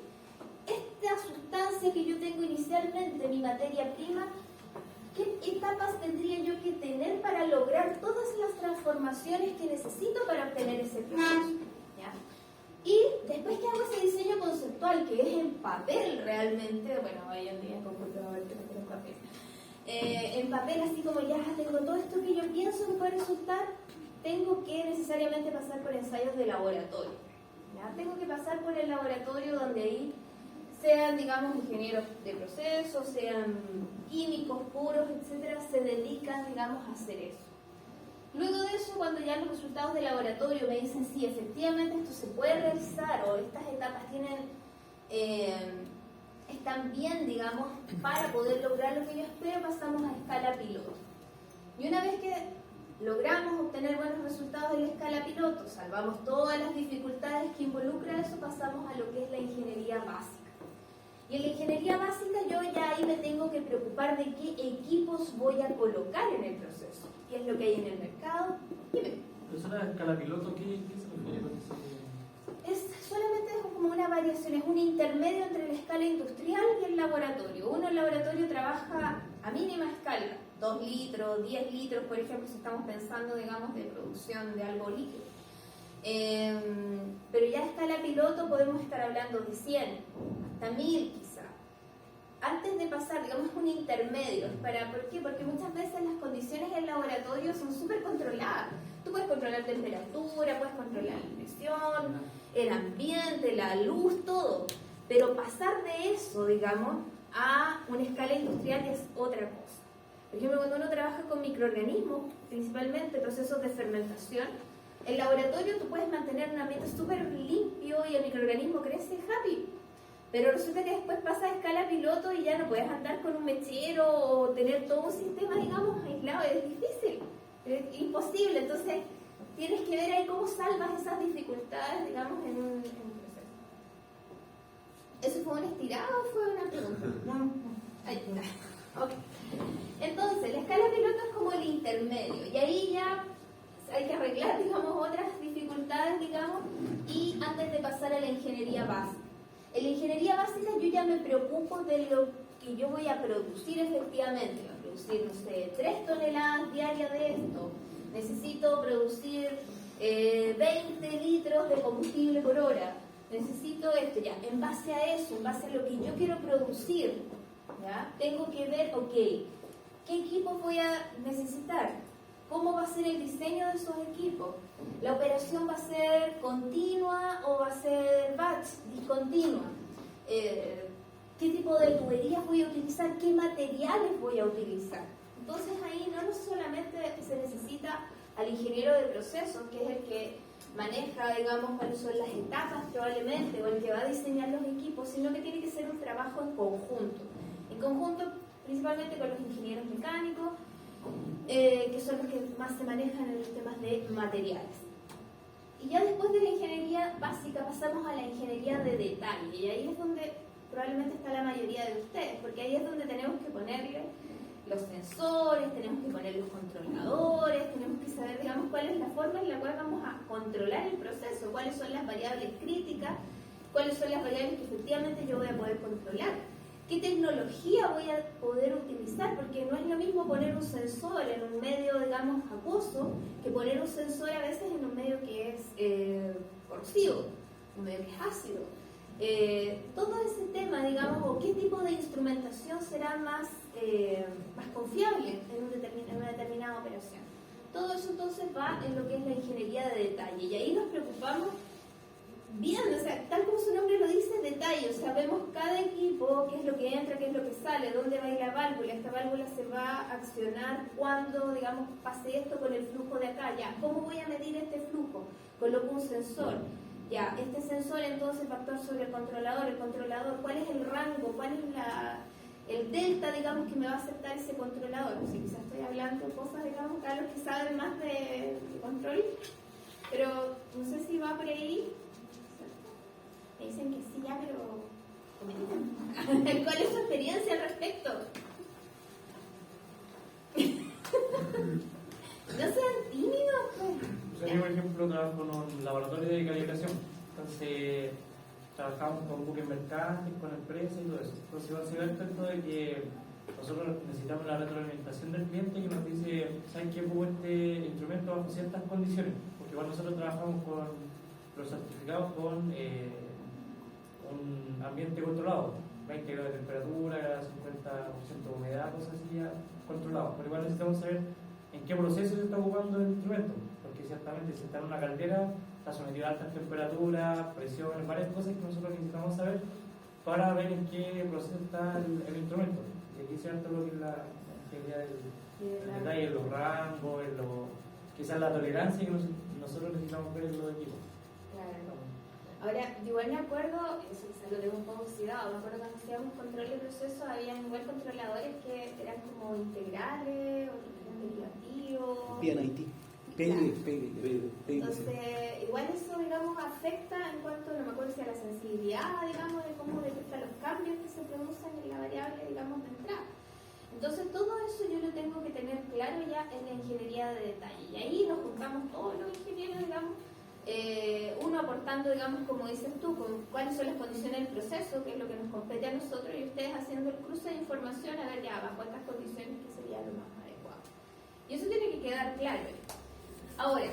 esta sustancia que yo tengo inicialmente, mi materia prima? ¿Qué etapas tendría yo que tener para lograr todas las transformaciones que necesito para obtener ese proceso? ¿Ya? Y Después que hago ese diseño conceptual, que es en papel realmente, bueno, hoy en día en computador, pero en papel. En papel, así como ya tengo todo esto que yo pienso que puede resultar, tengo que necesariamente pasar por ensayos de laboratorio. ¿Ya? Tengo que pasar por el laboratorio donde ahí sean, digamos, ingenieros de procesos, sean químicos puros, etcétera, se dedican, digamos, a hacer eso. Luego de eso, cuando ya los resultados del laboratorio me dicen sí, efectivamente esto se puede realizar o estas etapas están bien, digamos, para poder lograr lo que yo espero, pasamos a escala piloto. Y una vez que logramos obtener buenos resultados en la escala piloto, salvamos todas las dificultades que involucra eso, pasamos a lo que es la ingeniería básica. Y en la ingeniería básica yo ya ahí me tengo que preocupar de qué equipos voy a colocar en el proceso, qué es lo que hay en el mercado. Dime. ¿Eso era escala piloto? ¿Qué se refiere con eso? Solamente es como una variación, es un intermedio entre la escala industrial y el laboratorio. Uno en el laboratorio trabaja a mínima escala, 2 litros, 10 litros, por ejemplo, si estamos pensando, digamos, de producción de algo líquido. Pero ya a escala piloto podemos estar hablando de 100, hasta 1000 quizá. Antes de pasar, digamos, un intermedio. ¿Por qué? Porque muchas veces las condiciones del laboratorio son súper controladas. Tú puedes controlar temperatura, puedes controlar la presión, el ambiente, la luz, todo. Pero pasar de eso, digamos, a una escala industrial es otra cosa. Por ejemplo, cuando uno trabaja con microorganismos, principalmente procesos de fermentación, en el laboratorio tú puedes mantener un ambiente súper limpio y el microorganismo crece happy. Pero resulta que después pasa a escala piloto y ya no puedes andar con un mechero o tener todo un sistema, digamos, aislado. Es difícil, es imposible. Entonces, tienes que ver ahí cómo salvas esas dificultades, digamos, en un proceso. ¿Eso fue una estirada o fue una pregunta? No. Ahí está. Ok. Entonces, la escala piloto es como el intermedio. Y ahí ya hay que arreglar, digamos, otras dificultades, digamos, y antes de pasar a la ingeniería básica. En la ingeniería básica yo ya me preocupo de lo que yo voy a producir efectivamente. Voy a producir, no sé, 3 toneladas diarias de esto. Necesito producir 20 litros de combustible por hora. Necesito esto, ya. En base a eso, en base a lo que yo quiero producir, ¿ya? Tengo que ver, ok, ¿qué equipos voy a necesitar? ¿Cómo va a ser el diseño de esos equipos? ¿La operación va a ser continua o va a ser batch, discontinua? ¿Qué tipo de tuberías voy a utilizar? ¿Qué materiales voy a utilizar? Entonces ahí no solamente se necesita al ingeniero de procesos, que es el que maneja, digamos, cuáles son las etapas probablemente, o el que va a diseñar los equipos, sino que tiene que ser un trabajo en conjunto principalmente con los ingenieros mecánicos, que son los que más se manejan en los temas de materiales. Y ya después de la ingeniería básica pasamos a la ingeniería de detalle, y ahí es donde probablemente está la mayoría de ustedes, porque ahí es donde tenemos que ponerle los sensores, tenemos que poner los controladores, tenemos que saber, digamos, cuál es la forma en la cual vamos a controlar el proceso, cuáles son las variables críticas, cuáles son las variables que efectivamente yo voy a poder controlar. ¿Qué tecnología voy a poder utilizar? Porque no es lo mismo poner un sensor en un medio, digamos, acuoso, que poner un sensor a veces en un medio que es corrosivo, un medio que es ácido. Todo ese tema, digamos, o qué tipo de instrumentación será más confiable en una determinada operación. Todo eso entonces va en lo que es la ingeniería de detalle. Y ahí nos preocupamos bien, o sea, tal como su nombre lo dice, detalle, o sea, vemos cada equipo, qué es lo que entra, qué es lo que sale, dónde va a ir la válvula, esta válvula se va a accionar cuando, digamos, pase esto con el flujo de acá, ya, ¿cómo voy a medir este flujo? Coloco un sensor, ya, este sensor entonces va a actuar sobre el controlador, ¿cuál es el rango, cuál es el delta, digamos, que me va a aceptar ese controlador? O sea, quizás estoy hablando cosas, digamos, para los que saben más de control, pero no sé si va por ahí. Me dicen que sí, ya, pero comenten. ¿Cuál es su experiencia al respecto? No sean tímidos, pues. O sea, yo, por ejemplo, trabajo en un laboratorio de calibración. Entonces, trabajamos con buques mercantes, con empresas y todo eso. Entonces, básicamente esto de que nosotros necesitamos la retroalimentación del cliente que nos dice, ¿sabes qué? Pongo este instrumento bajo ciertas condiciones. Porque igual nosotros trabajamos con los certificados con un ambiente controlado, 20 grados de temperatura, 50% de humedad, cosas así ya controlados. Pero igual necesitamos saber en qué proceso se está ocupando el instrumento, porque ciertamente si está en una caldera, está sometido a altas temperaturas, presiones, varias cosas que nosotros necesitamos saber para ver en qué proceso está el instrumento. Y aquí se ve todo lo que es la ingeniería del detalle, los rangos, quizás la tolerancia que nosotros necesitamos ver en los equipos. Claro. Ahora, yo igual me acuerdo, eso quizás lo tengo un poco oxidado, me acuerdo cuando hacíamos control de proceso, había igual controladores que eran como integrales, otros que eran derivativos. PNIT. Entonces, igual eso, digamos, afecta en cuanto, no me acuerdo si a la sensibilidad, digamos, de cómo detecta los cambios que se producen en la variable, digamos, de entrada. Entonces, todo eso yo lo tengo que tener claro ya en la ingeniería de detalle. Y ahí nos juntamos todos los ingenieros, digamos, uno aportando, digamos, como dices tú, con cuáles son las condiciones del proceso, que es lo que nos compete a nosotros, y ustedes haciendo el cruce de información a ver ya bajo estas condiciones que sería lo más adecuado. Y eso tiene que quedar claro. Ahora,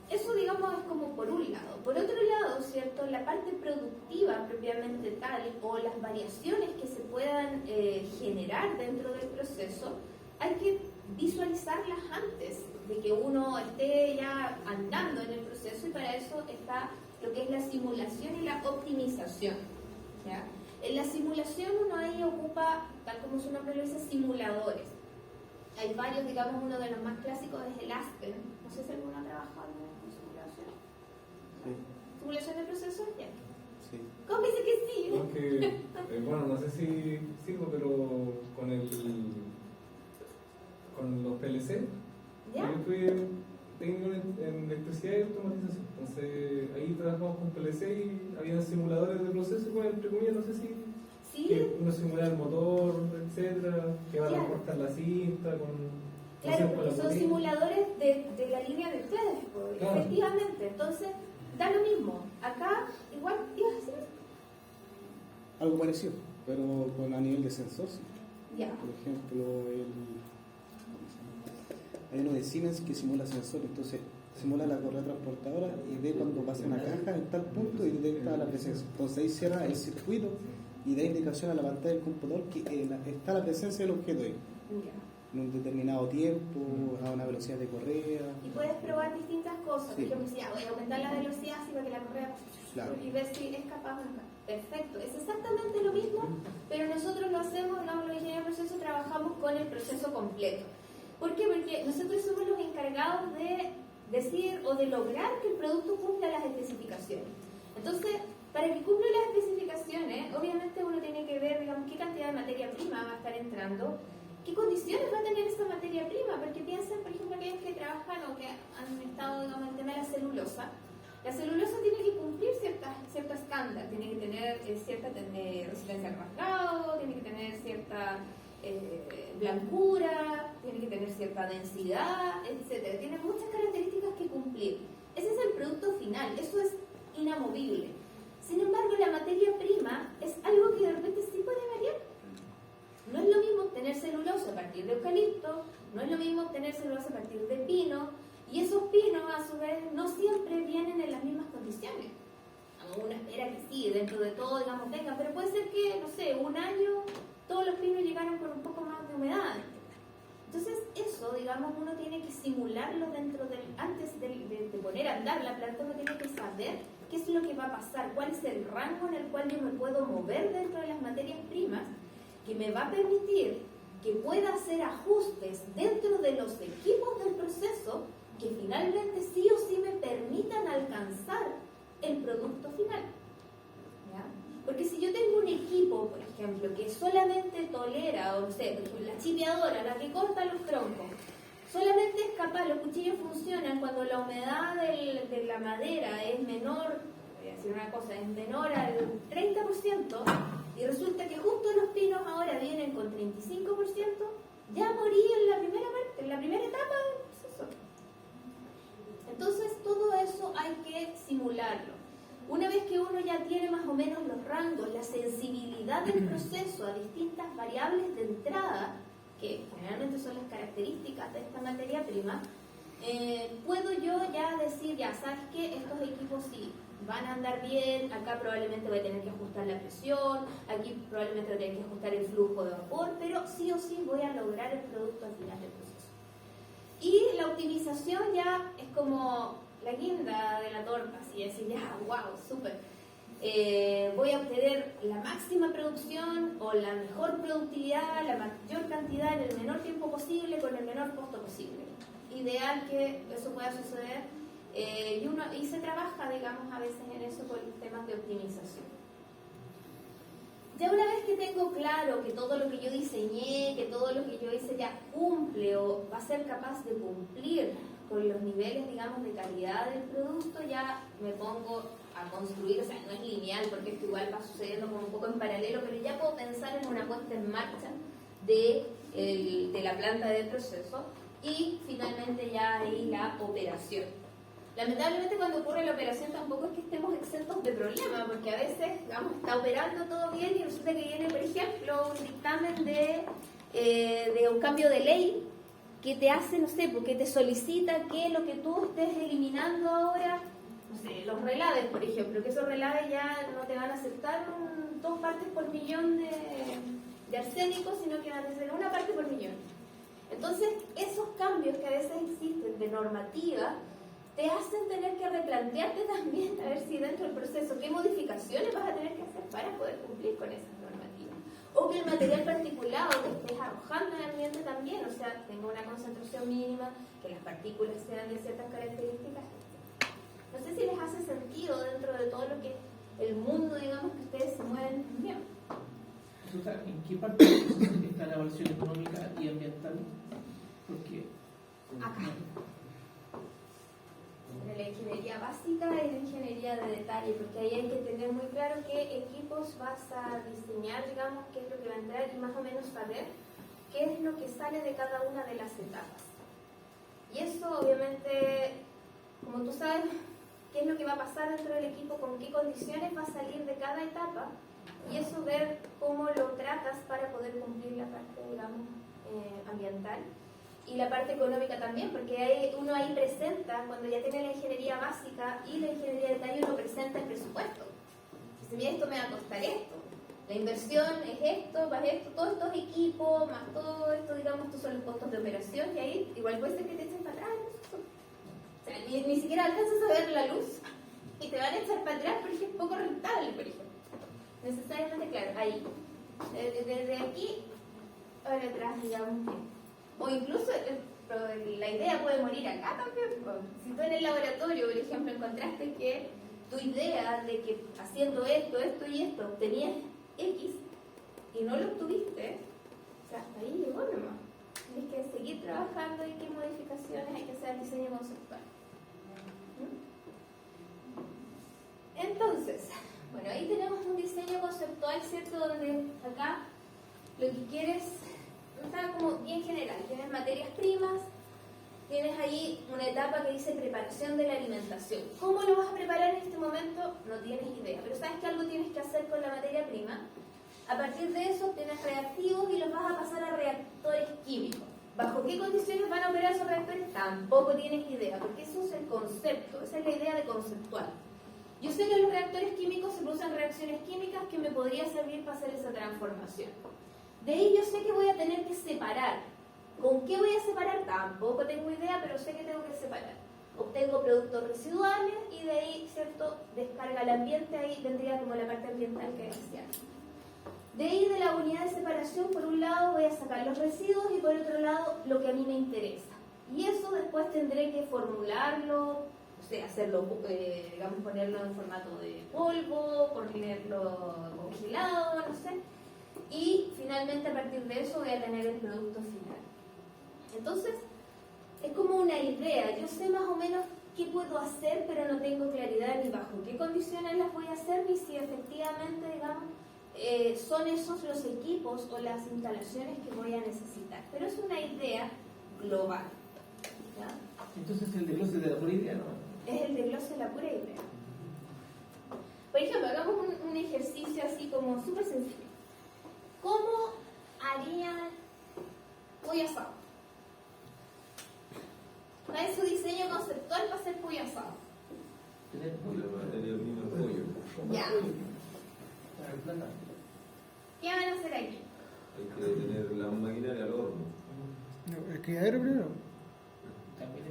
eso, digamos, es como por un lado. Por otro lado, ¿cierto? La parte productiva propiamente tal, o las variaciones que se puedan generar dentro del proceso, hay que visualizarlas antes de que uno esté ya andando en el proceso, y para eso está lo que es la simulación y la optimización, ¿ya? En la simulación uno ahí ocupa, tal como su nombre lo dice, simuladores. Hay varios, digamos, uno de los más clásicos es el Aspen. No sé si alguno ha trabajado en simulación. Sí. ¿Simulación de procesos? Ya. Sí. ¿Cómo dice que sí? Porque, bueno, no sé si sirvo, pero con los PLC, ¿Ya? yo estuve técnico en electricidad y automatización. Entonces, ahí trabajamos con PLC y había simuladores de proceso, bueno, entre comillas, no sé si Sí. que uno simulaba el motor, etcétera, que va a Claro. recortar la cinta con... Claro, con porque la son polilla. simuladores de la línea de ustedes, pues, Claro. efectivamente. Entonces, da lo mismo. Acá, igual, ibas a decir eso. Algo parecido, pero a nivel de sensor, sí. Ya. Por ejemplo, hay uno de Siemens que simula sensor, entonces simula la correa transportadora y ve cuando pasa una caja en tal punto y detecta la presencia. Entonces ahí cierra el circuito y da indicación a la pantalla del computador que está la presencia del objeto ahí, Ya. en un determinado tiempo, a una velocidad de correa. Y puedes probar distintas cosas. Sí. Por ejemplo, si voy a aumentar la velocidad así para que la correa Claro. y ver si es capaz o no. Perfecto. Es exactamente lo mismo, pero nosotros lo hacemos, digamos, los ingenieros de proceso trabajamos con el proceso completo. ¿Por qué? Porque nosotros somos los encargados de decir o de lograr que el producto cumpla las especificaciones. Entonces, para que cumpla las especificaciones, obviamente uno tiene que ver, digamos, qué cantidad de materia prima va a estar entrando, qué condiciones va a tener esa materia prima, porque piensen, por ejemplo, aquellos que trabajan o que han estado, digamos, en el tema de la celulosa. La celulosa tiene que cumplir cierto estándar, tiene que tener cierta resistencia al rasgado, tiene que tener cierta blancura, tiene que tener cierta densidad, etc. Tiene muchas características que cumplir. Ese es el producto final, eso es inamovible. Sin embargo, la materia prima es algo que de repente sí puede variar. No es lo mismo obtener celulosa a partir de eucalipto, no es lo mismo obtener celulosa a partir de pino, y esos pinos a su vez no siempre vienen en las mismas condiciones. Uno espera que sí, dentro de todo, digamos, venga, pero puede ser que, no sé, un año todos los pinos llegaron con un poco más de humedad. Entonces eso, digamos, uno tiene que simularlo antes de poner a andar la planta, uno tiene que saber qué es lo que va a pasar, cuál es el rango en el cual yo me puedo mover dentro de las materias primas, que me va a permitir que pueda hacer ajustes dentro de los equipos del proceso que finalmente sí o sí me permitan alcanzar el producto final. ¿Ya? Porque si yo tengo un equipo, por ejemplo, que solamente tolera, o no sé, por ejemplo, la chipeadora, la que corta los troncos, solamente es capaz, los cuchillos funcionan cuando la humedad de la madera es menor, voy a decir una cosa, es menor al 30%, y resulta que justo los pinos ahora vienen con 35%, ya morí en la primera parte, en la primera etapa del proceso. Entonces todo eso hay que simularlo. Una vez que uno ya tiene más o menos los rangos, la sensibilidad del proceso a distintas variables de entrada, que generalmente son las características de esta materia prima, puedo yo ya decir decir, ya, ¿sabes qué? Estos equipos sí van a andar bien, acá probablemente voy a tener que ajustar la presión, aquí probablemente voy a tener que ajustar el flujo de vapor, pero sí o sí voy a lograr el producto al final del proceso. Y la optimización ya es como la guinda de la torta, así decir, ya, wow, súper. Voy a obtener la máxima producción o la mejor productividad, la mayor cantidad en el menor tiempo posible con el menor costo posible. Ideal que eso pueda suceder y se trabaja, digamos, a veces en eso con temas de optimización. Ya una vez que tengo claro que todo lo que yo diseñé, que todo lo que yo hice ya cumple o va a ser capaz de cumplir con los niveles, digamos, de calidad del producto, ya me pongo a construir, o sea, no es lineal porque esto igual va sucediendo como un poco en paralelo, pero ya puedo pensar en una puesta en marcha de la planta de proceso y finalmente ya ahí la operación. Lamentablemente cuando ocurre la operación tampoco es que estemos exentos de problemas, porque a veces, digamos, está operando todo bien y resulta que viene, por ejemplo, un dictamen de un cambio de ley que te hace, no sé, porque te solicita que lo que tú estés eliminando ahora, no sé, los relaves, por ejemplo, que esos relaves ya no te van a aceptar 2 partes por millón de arsénico, sino que van a ser 1 parte por millón. Entonces, esos cambios que a veces existen de normativa te hacen tener que replantearte también a ver si dentro del proceso qué modificaciones vas a tener que hacer para poder cumplir con esas normativas. O que el material particulado que estés arrojando en el ambiente también, o sea, tenga una concentración mínima, que las partículas sean de ciertas características. No sé si les hace sentido dentro de todo lo que el mundo, digamos, que ustedes se mueven bien. ¿En qué parte está la evaluación económica y ambiental? Porque Acá. En la ingeniería básica y la ingeniería de detalle, porque ahí hay que tener muy claro qué equipos vas a diseñar, digamos, qué es lo que va a entrar y más o menos saber qué es lo que sale de cada una de las etapas. Y eso obviamente, como tú sabes, qué es lo que va a pasar dentro del equipo, con qué condiciones va a salir de cada etapa, y eso ver cómo lo tratas para poder cumplir la parte, digamos, ambiental. Y la parte económica también, porque uno ahí presenta, cuando ya tiene la ingeniería básica y la ingeniería de detalle, uno presenta el presupuesto. Dice, mira, esto me va a costar esto. La inversión es esto, más esto, todos estos equipos, más todo esto, digamos, estos son los costos de operación, y ahí igual puede ser que te echen para atrás. O sea, ni siquiera alcanzas a ver la luz y te van a echar para atrás porque es poco rentable, por ejemplo. Necesariamente, claro, ahí. Desde aquí para atrás, digamos. O incluso la idea puede morir acá también. Si tú en el laboratorio, por ejemplo, encontraste que tu idea de que haciendo esto, esto y esto obtenías X y no lo obtuviste, o sea, hasta ahí llegó nomás. Tienes que seguir trabajando y qué modificaciones hay que hacer al diseño conceptual. Entonces, bueno, ahí tenemos un diseño conceptual, ¿cierto? Donde acá lo que quieres está como bien general. Tienes materias primas, tienes ahí una etapa que dice preparación de la alimentación. ¿Cómo lo vas a preparar en este momento? No tienes idea, pero sabes que algo tienes que hacer con la materia prima. A partir de eso tienes reactivos y los vas a pasar a reactores químicos. ¿Bajo qué condiciones van a operar esos reactores? Tampoco tienes idea, porque eso es el concepto, esa es la idea de conceptual. Yo sé que en los reactores químicos se producen reacciones químicas que me podría servir para hacer esa transformación. De ahí yo sé que voy a tener que separar. ¿Con qué voy a separar? Tampoco tengo idea, pero sé que tengo que separar. Obtengo productos residuales y de ahí, ¿cierto?, descarga al ambiente, ahí tendría como la parte ambiental que decía. De ahí de la unidad de separación, por un lado voy a sacar los residuos y por otro lado lo que a mí me interesa. Y eso después tendré que formularlo, o sea, hacerlo, digamos, ponerlo en formato de polvo, ponerlo congelado, no sé. Y finalmente a partir de eso voy a tener el producto final. Entonces, es como una idea. Yo sé más o menos qué puedo hacer, pero no tengo claridad ni bajo qué condiciones las voy a hacer, ni si efectivamente, digamos, son esos los equipos o las instalaciones que voy a necesitar. Pero es una idea global. ¿Ya? entonces el desglose de la pura idea, ¿no? Es el desglose de la pura idea. Por ejemplo, hagamos un ejercicio así como súper sencillo. ¿Cómo harían pollo asado? ¿Cuál es su diseño conceptual para hacer pollo asado? asado. Tener Y la materia prima el pollo. Ya. el plátano. ¿Qué van a hacer aquí? Hay que tener la maquinaria al horno. El criadero primero. También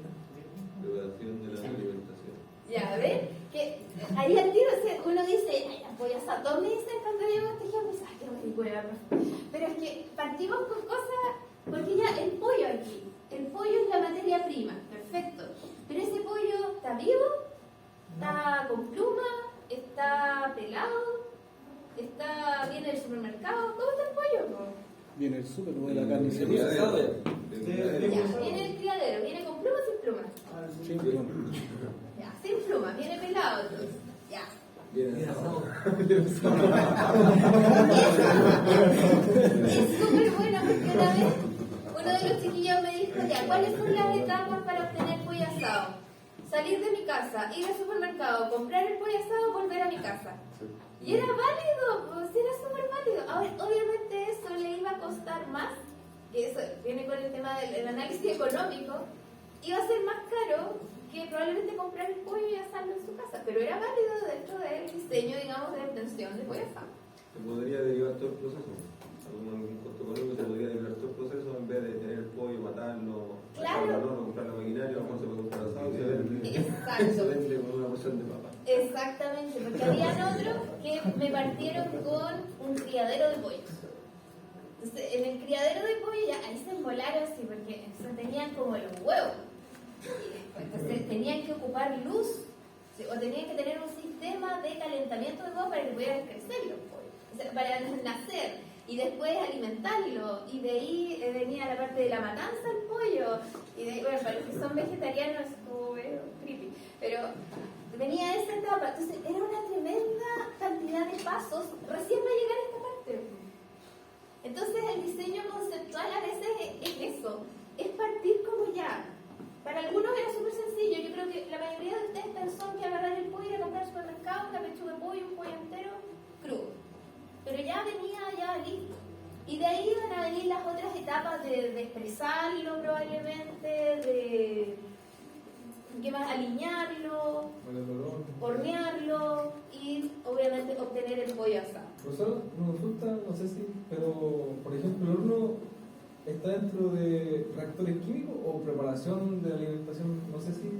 Preparación de la alimentación. Ya, ¿ven? Que ahí al tiro uno dice, ay, las pollas asadas. Todos me dicen cuando llego a este ejemplo, ay, qué ridícula, profe. Pero es que partimos con cosas, porque ya el pollo aquí, el pollo es la materia prima, perfecto. Pero ese pollo está vivo, está con pluma, está pelado, viene del supermercado, ¿cómo está el pollo? Viene el súper, luego de la carnicería. Ya, viene el criadero, viene con pluma o sin pluma. Sin pluma. Ya, sin pluma, viene pelado entonces. Ya. Bien asado. Es súper buena porque una vez uno de los chiquillos me dijo, ya, ¿cuáles son las etapas para obtener pollo asado? Salir de mi casa, ir al supermercado, comprar el pollo asado, volver a mi casa. Y era válido, pues era súper válido. Ahora, obviamente eso le iba a costar más, que eso viene con el tema del análisis económico, iba a ser más caro que probablemente comprar el pollo y asarlo en su casa, pero era válido dentro del diseño, digamos, de obtención de pollo asado. Se podría derivar todo el proceso. Algún costo económico se podría derivar todo el proceso en vez de tener el pollo, matarlo, Claro. sacarlo, comprar la maquinaria, o se puede comprar asado y se vende. Exacto. Se vende con una porción de papa. Exactamente, porque habían otros que me partieron con un criadero de pollos. Entonces, en el criadero de pollo ya ahí se embolaron así, porque se tenían como los huevos. Entonces tenían que ocupar luz, ¿sí? O tenían que tener un sistema de calentamiento de huevos para que pudieran crecer los pollos, o sea, para nacer y después alimentarlo. Y de ahí venía la parte de la matanza del pollo. Y de ahí, bueno, para los que son vegetarianos es como medio creepy, pero venía esa etapa. Entonces era una tremenda cantidad de pasos recién para llegar a esta parte. Entonces el diseño conceptual a veces es eso, es partir como ya. Para algunos era súper sencillo. Yo creo que la mayoría de ustedes pensó que agarrar el pollo, ir a comprar al supermercado, una pechuga de pollo, un pollo entero, crudo. Pero ya venía ya listo. Y de ahí van a venir las otras etapas de expresarlo probablemente, de ¿qué más? Alinearlo, hornearlo y obviamente obtener el pollo asado. Profesor, me consulta, no sé si, pero por ejemplo, el horno está dentro de reactores químicos o preparación de alimentación, no sé si.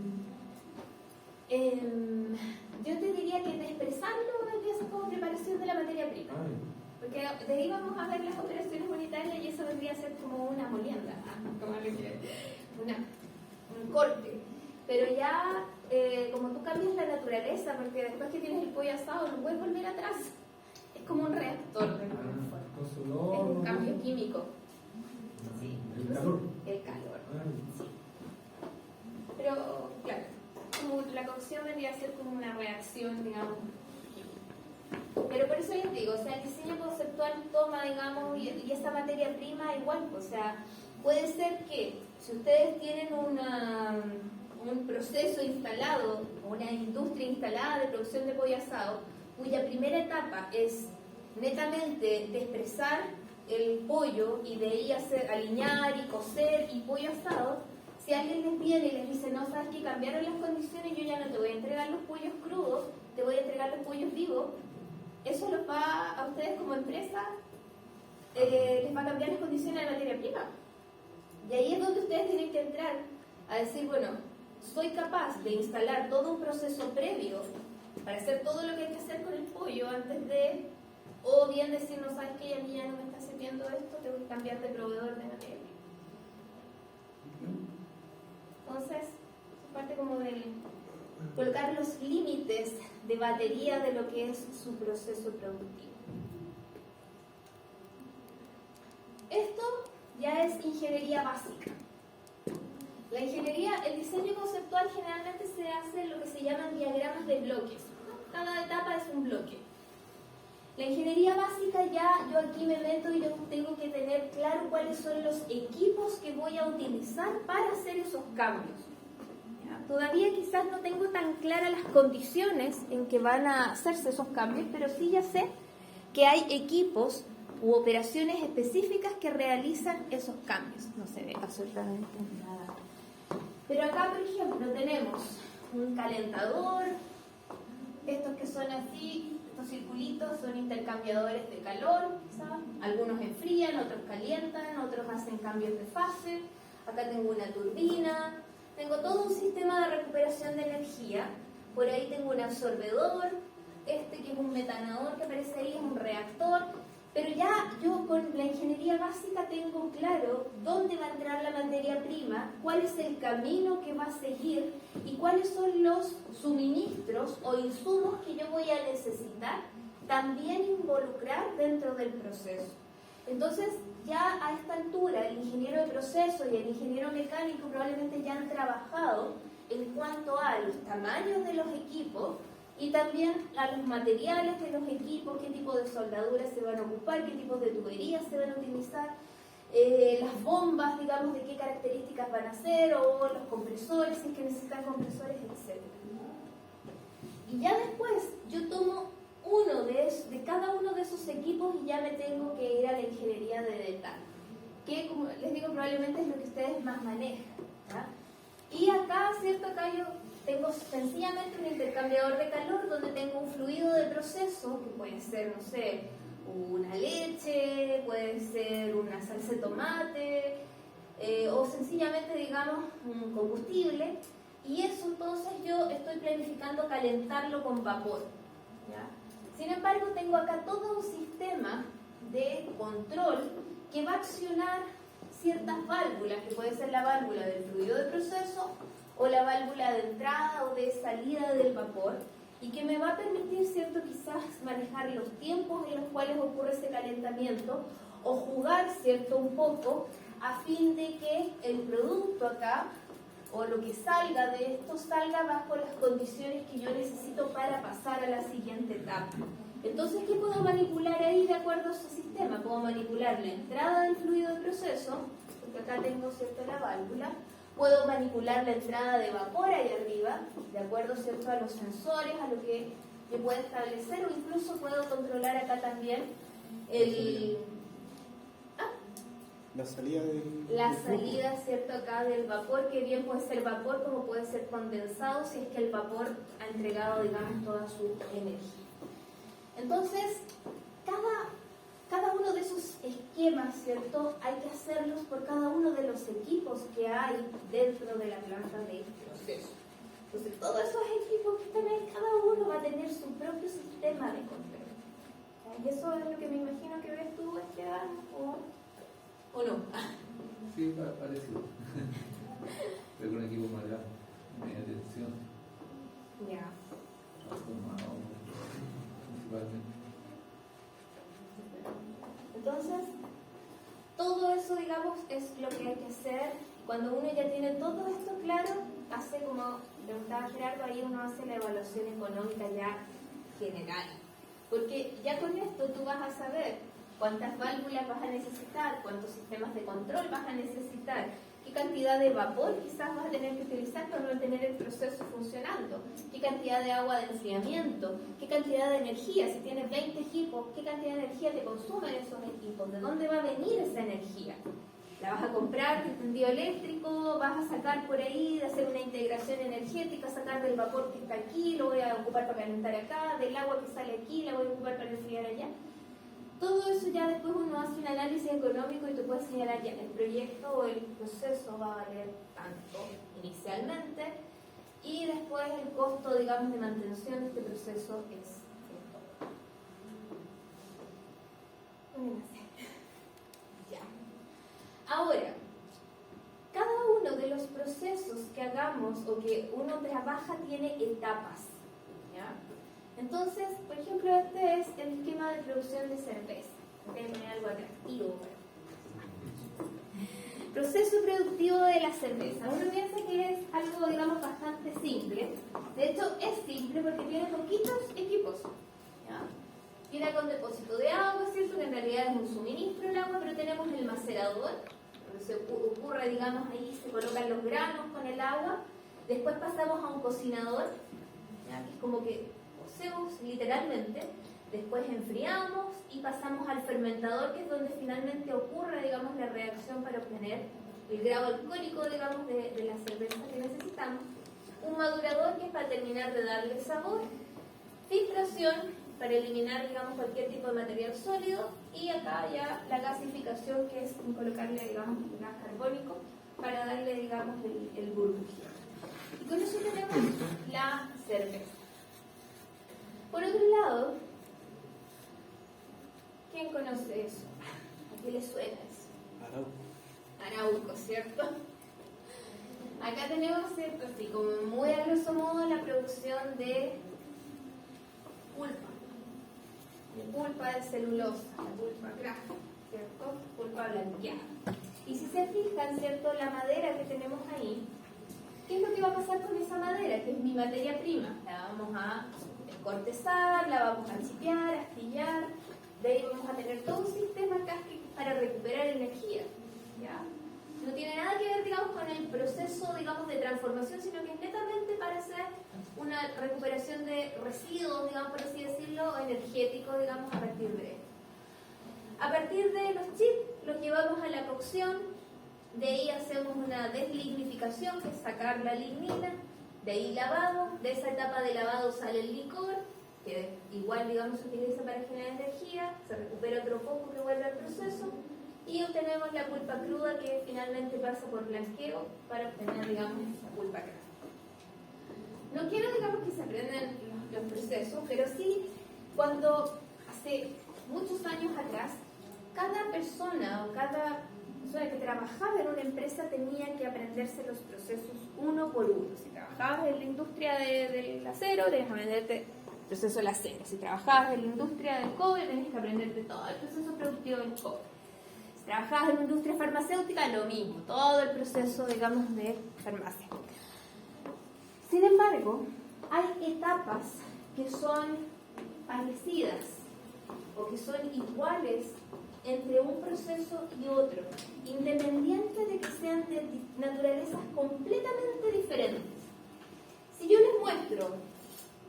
Yo te diría que de expresarlo vendría a ser como preparación de la materia prima. Porque de ahí vamos a ver las operaciones unitarias y eso vendría a ser como una molienda, como un corte. Pero ya, como tú cambias la naturaleza, porque después que tienes el pollo asado no puedes volver atrás. Es como un reactor de alguna forma. Es un cambio químico. Sí. El calor. El calor. Sí. Pero, claro, como la cocción vendría a ser como una reacción, digamos. Pero por eso les digo, o sea, el diseño conceptual toma, digamos, y esa materia prima igual, o sea, puede ser que si ustedes tienen un proceso instalado, una industria instalada de producción de pollo asado, cuya primera etapa es netamente de expresar el pollo y de ahí hacer aliñar y cocer y pollo asado, si alguien les viene y les dice, no, sabes que cambiaron las condiciones, yo ya no te voy a entregar los pollos crudos, te voy a entregar los pollos vivos, eso los va a ustedes como empresa, les va a cambiar las condiciones de materia prima. Y ahí es donde ustedes tienen que entrar a decir, bueno, soy capaz de instalar todo un proceso previo para hacer todo lo que hay que hacer con el pollo antes de, o bien decir, no, sabes que a mí ya no me está sirviendo esto, tengo que cambiar de proveedor de materia prima. Entonces, es parte como del colocar los límites de batería de lo que es su proceso productivo. Esto ya es ingeniería básica. La ingeniería, el diseño conceptual generalmente se hace en lo que se llaman diagramas de bloques. Cada etapa es un bloque. La ingeniería básica ya yo aquí me meto y yo tengo que tener claro cuáles son los equipos que voy a utilizar para hacer esos cambios. ¿Ya? Todavía quizás no tengo tan claras las condiciones en que van a hacerse esos cambios, pero sí ya sé que hay equipos u operaciones específicas que realizan esos cambios. No se ve absolutamente nada. Pero acá, por ejemplo, tenemos un calentador. Estos que son así, estos circulitos son intercambiadores de calor, quizás. Algunos enfrían, otros calientan, otros hacen cambios de fase. Acá tengo una turbina. Tengo todo un sistema de recuperación de energía. Por ahí tengo un absorbedor. Este que es un metanador que aparece ahí, es un reactor. Pero ya yo con la ingeniería básica tengo claro dónde va a entrar la materia prima, cuál es el camino que va a seguir y cuáles son los suministros o insumos que yo voy a necesitar también involucrar dentro del proceso. Entonces, ya a esta altura, el ingeniero de proceso y el ingeniero mecánico probablemente ya han trabajado en cuanto a los tamaños de los equipos y también a los materiales de los equipos, qué tipo de soldaduras se van a ocupar, qué tipo de tuberías se van a utilizar, las bombas, digamos, de qué características van a ser, o los compresores, si es que necesitan compresores, etc. Y ya después yo tomo uno de cada uno de esos equipos y ya me tengo que ir a la ingeniería de detalle, que como les digo probablemente es lo que ustedes más manejan, ¿ya? Y acá, ¿cierto? Acá yo tengo sencillamente un intercambiador de calor donde tengo un fluido de proceso que puede ser, no sé, una leche, puede ser una salsa de tomate o sencillamente, digamos, un combustible, y eso entonces yo estoy planificando calentarlo con vapor, ¿ya? Sin embargo, tengo acá todo un sistema de control que va a accionar ciertas válvulas, que puede ser la válvula del fluido de proceso o la válvula de entrada o de salida del vapor, y que me va a permitir, ¿cierto?, quizás manejar los tiempos en los cuales ocurre ese calentamiento o jugar, ¿cierto?, un poco a fin de que el producto acá o lo que salga de esto salga bajo las condiciones que yo necesito para pasar a la siguiente etapa. Entonces, ¿qué puedo manipular ahí de acuerdo a ese sistema? Puedo manipular la entrada del fluido de proceso, porque acá tengo, ¿cierto?, la válvula. Puedo manipular la entrada de vapor ahí arriba, de acuerdo, ¿cierto?, a los sensores, a lo que yo pueda establecer, o incluso puedo controlar acá también la salida la salida, ¿cierto?, acá del vapor, que bien puede ser vapor como puede ser condensado si es que el vapor ha entregado, digamos, toda su energía. Entonces, cada uno de esos esquemas, ¿cierto?, hay que hacerlos por cada uno de los equipos que hay dentro de la planta de proceso. Entonces, todos esos equipos que están ahí, cada uno va a tener su propio sistema de control. Y eso es lo que me imagino que ves tú, Esteban, ¿o no? Sí, parecido. Pero con equipo más grande, media tensión. Ya. Transformado, principalmente. Entonces, todo eso, digamos, es lo que hay que hacer. Cuando uno ya tiene todo esto claro, hace como preguntaba Gerardo, ahí uno hace la evaluación económica ya general. Porque ya con esto tú vas a saber cuántas válvulas vas a necesitar, cuántos sistemas de control vas a necesitar, qué cantidad de vapor quizás vas a tener que utilizar para mantener el proceso funcionando, qué cantidad de agua de enfriamiento, qué cantidad de energía, si tienes 20 equipos, qué cantidad de energía te consumen esos equipos, de dónde va a venir esa energía. ¿La vas a comprar de tendido eléctrico? ¿Vas a sacar por ahí, de hacer una integración energética, sacar del vapor que está aquí, lo voy a ocupar para calentar acá, del agua que sale aquí, la voy a ocupar para enfriar allá? Todo eso ya después uno hace un análisis económico y tú puedes señalar ya el proyecto o el proceso va a valer tanto inicialmente y después el costo, digamos, de mantención de este proceso es esto. Ya. Ahora, cada uno de los procesos que hagamos o que uno trabaja tiene etapas, ¿ya? Entonces, por ejemplo, este es el esquema de producción de cerveza. Voy a poner algo atractivo. Proceso productivo de la cerveza. Uno piensa que es algo, digamos, bastante simple. De hecho, es simple porque tiene poquitos equipos, ¿ya? Tiene acá un depósito de agua, ¿cierto? Que en realidad es un suministro del agua, pero tenemos el macerador, donde se ocurre, digamos, ahí se colocan los granos con el agua. Después pasamos a un cocinador, ¿ya? Que es como que cocemos literalmente. Después enfriamos y pasamos al fermentador, que es donde finalmente ocurre, digamos, la reacción para obtener el grado alcohólico, digamos, de la cerveza que necesitamos. un madurador que es para terminar de darle sabor, filtración para eliminar, digamos, cualquier tipo de material sólido, y acá ya la gasificación, que es colocarle, digamos, gas carbónico para darle, digamos, el burbujeo. Y con eso tenemos la cerveza. Por otro lado, ¿quién conoce eso? ¿A qué le suena eso? Arauco, ¿cierto? Acá tenemos, ¿cierto? Así como muy a grosso modo la producción de pulpa de celulosa, la pulpa gráfica, ¿cierto? Pulpa blanqueada. Y si se fijan, ¿cierto? La madera que tenemos ahí, ¿qué es lo que va a pasar con esa madera? Que es mi materia prima. La vamos a cortezar, la vamos a chipear, a astillar, de ahí vamos a tener todo un sistema acá para recuperar energía, ¿ya? No tiene nada que ver, digamos, con el proceso, digamos, de transformación, sino que es netamente para hacer una recuperación de residuos, digamos, por así decirlo, energéticos, digamos, a partir de esto. A partir de los chips, los llevamos a la cocción, de ahí hacemos una deslignificación, que es sacar la lignina, de ahí lavamos, de esa etapa de lavado sale el licor, que igual, digamos, se utiliza para generar energía, se recupera otro poco que vuelve al proceso, y obtenemos la pulpa cruda, que finalmente pasa por blanqueo para obtener, digamos, la pulpa cruda. No quiero, digamos, que se aprendan los procesos, pero sí, cuando hace muchos años atrás, cada persona o cada persona que trabajaba en una empresa tenía que aprenderse los procesos uno por uno. Si trabajabas en la industria del acero, tenías que aprenderte el proceso del acero. Si trabajabas en la industria del cobre, tenías que aprenderte todo el proceso productivo del cobre. Si trabajabas en la industria farmacéutica, lo mismo, todo el proceso, digamos, de farmacia. Sin embargo, hay etapas que son parecidas o que son iguales entre un proceso y otro, independiente de que sean de naturalezas completamente diferentes. Si yo les muestro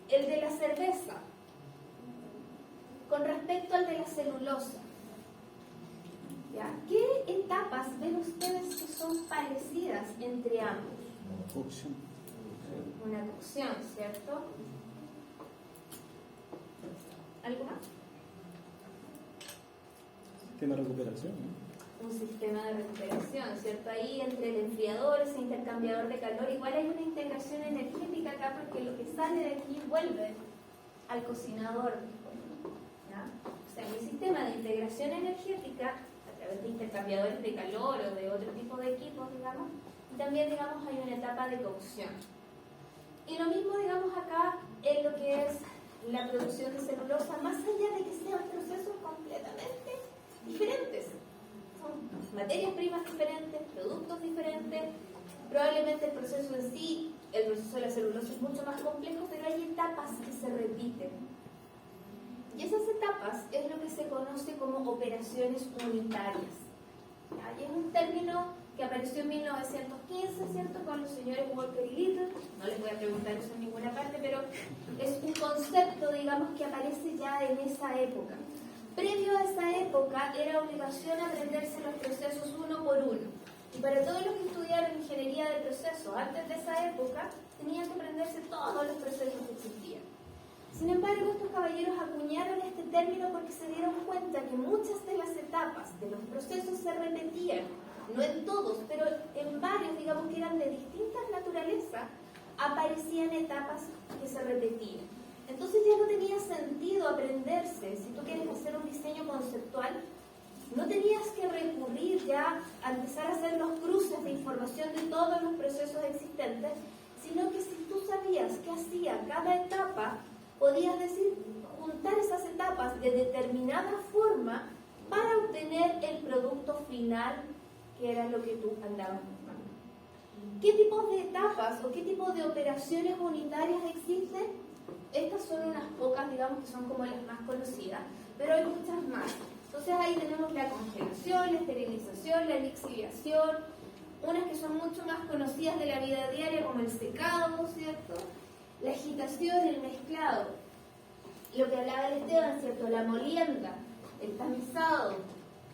el de la cerveza con respecto al de la celulosa, ¿ya? ¿Qué etapas ven ustedes que son parecidas entre ambos? Cocción. Una cocción, ¿cierto? ¿Algo más? Sistema de recuperación, ¿no? Un sistema de recuperación, ¿cierto? Ahí entre el enfriador, ese intercambiador de calor, igual hay una integración energética acá, porque lo que sale de aquí vuelve al cocinador, ¿ya? O sea, hay un sistema de integración energética a través de intercambiadores de calor o de otro tipo de equipos, digamos, y también, digamos, hay una etapa de cocción. Y lo mismo, digamos, acá en lo que es la producción de celulosa, más allá de que sean procesos completamente diferentes. Son materias primas diferentes, productos diferentes, probablemente el proceso en sí, el proceso de la celulosa es mucho más complejo, pero hay etapas que se repiten. Y esas etapas es lo que se conoce como operaciones unitarias. Y es un término que apareció en 1915, ¿cierto?, con los señores Walker y Little. No les voy a preguntar eso en ninguna parte, pero es un concepto, digamos, que aparece ya en esa época. Previo a esa época era obligación aprenderse los procesos uno por uno. Y para todos los que estudiaron ingeniería de procesos antes de esa época, tenían que aprenderse todos los procesos que existían. Sin embargo, estos caballeros acuñaron este término porque se dieron cuenta que muchas de las etapas de los procesos se repetían. No en todos, pero en varios, digamos, que eran de distintas naturalezas, aparecían etapas que se repetían. Entonces ya no tenía sentido aprenderse. Si tú quieres hacer un diseño conceptual, no tenías que recurrir ya a empezar a hacer los cruces de información de todos los procesos existentes, sino que si tú sabías qué hacía cada etapa, podías decir, juntar esas etapas de determinada forma para obtener el producto final, que era lo que tú andabas buscando. ¿Qué tipos de etapas o qué tipo de operaciones unitarias existen? Estas son unas pocas, digamos, que son como las más conocidas, pero hay muchas más. Entonces ahí tenemos la congelación, la esterilización, la lixiviación, unas que son mucho más conocidas de la vida diaria, como el secado, ¿cierto? La agitación, el mezclado, lo que hablaba el Esteban, ¿cierto? La molienda, el tamizado,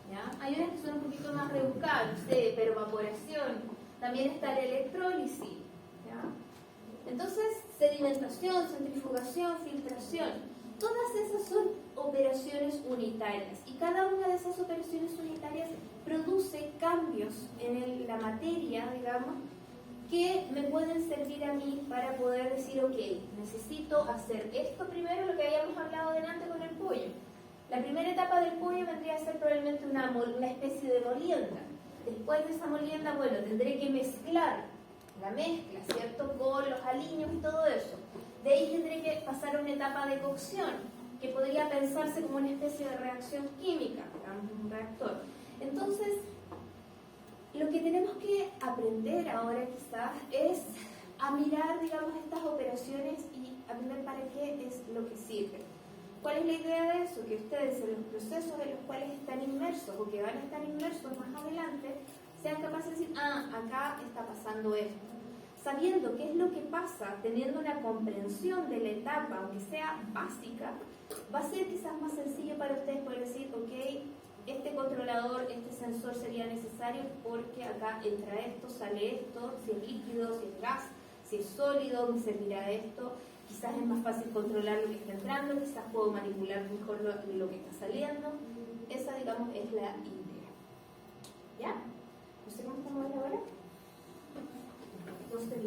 ¿ya? Hay unas que son un poquito más rebuscadas, no sé, pervaporación, también está la electrólisis, ¿ya? Entonces, sedimentación, centrifugación, filtración, todas esas son operaciones unitarias y cada una de esas operaciones unitarias produce cambios en la materia, digamos, que me pueden servir a mí para poder decir, ok, necesito hacer esto primero, lo que habíamos hablado delante con el pollo. La primera etapa del pollo vendría a ser probablemente una especie de molienda. Después de esa molienda, bueno, tendré que mezclar la mezcla, ¿cierto?, con los aliños y todo eso. De ahí tendré que pasar a una etapa de cocción, que podría pensarse como una especie de reacción química, digamos, un reactor. Entonces, lo que tenemos que aprender ahora quizás es a mirar, digamos, estas operaciones y aprender para qué es lo que sirve. ¿Cuál es la idea de eso? Que ustedes en los procesos en los cuales están inmersos o que van a estar inmersos más adelante, sean capaces de decir, acá está pasando esto. Sabiendo qué es lo que pasa, teniendo una comprensión de la etapa, aunque sea básica, va a ser quizás más sencillo para ustedes poder decir, ok, este controlador, este sensor sería necesario porque acá entra esto, sale esto, si es líquido, si es gas, si es sólido, me servirá esto. Quizás es más fácil controlar lo que está entrando, quizás puedo manipular mejor lo que está saliendo. Esa, digamos, es la idea. ¿Ya? No sé cómo estamos ahora. Entonces,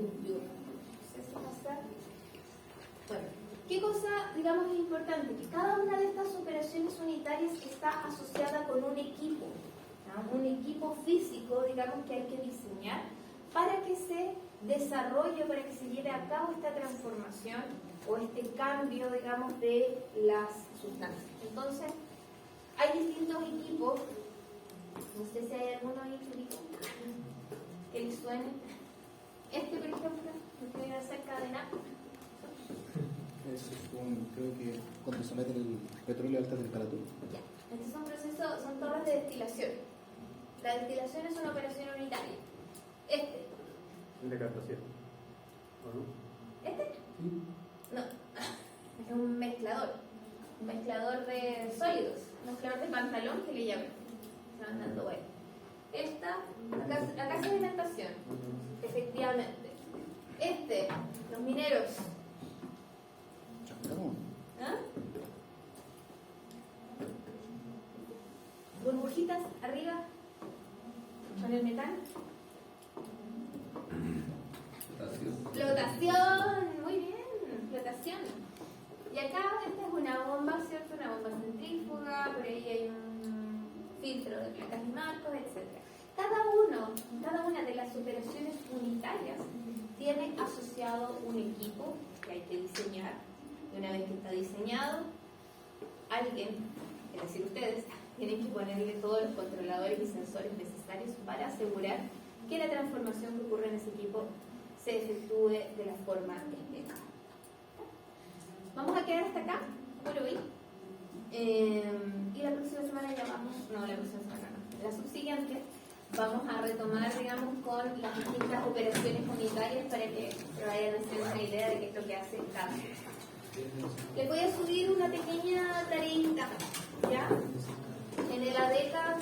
bueno, ¿qué cosa, digamos, es importante? Que cada una de estas operaciones unitarias está asociada con un equipo, ¿no? Un equipo físico, digamos, que hay que diseñar para que se desarrolle, para que se lleve a cabo esta transformación o este cambio, digamos, de las sustancias. Entonces, hay distintos equipos, no sé si hay alguno ahí que les suene. Este, por ejemplo, no tiene cerca de nada. Eso es creo que cuando se mete el petróleo a alta temperatura. Ya. Estos son procesos, son torres de destilación. La destilación es una operación unitaria. El de captación. ¿O no? ¿Este? Sí. No. Es un mezclador de sólidos, un mezclador de pantalón que le llaman. Se van dando vueltas. Acá sedimentación, efectivamente. Los mineros. ¿Ah? Burbujitas arriba con el metal. Flotación, muy bien, flotación. Y acá esta es una bomba, ¿cierto? Una bomba centrífuga, por ahí hay un filtro de placas y marcos, etc. Cada una de las operaciones unitarias tiene asociado un equipo que hay que diseñar. Y una vez que está diseñado, alguien, es decir, ustedes, tienen que ponerle todos los controladores y sensores necesarios para asegurar que la transformación que ocurre en ese equipo se efectúe de la forma esperada. Vamos a quedar hasta acá por hoy. Y la próxima semana ya la subsiguiente vamos a retomar, digamos, con las distintas operaciones unitarias para que se vayan haciendo una idea de qué es lo que hace cada cosa. Les voy a subir una pequeña tareita, ¿ya? En el ADECA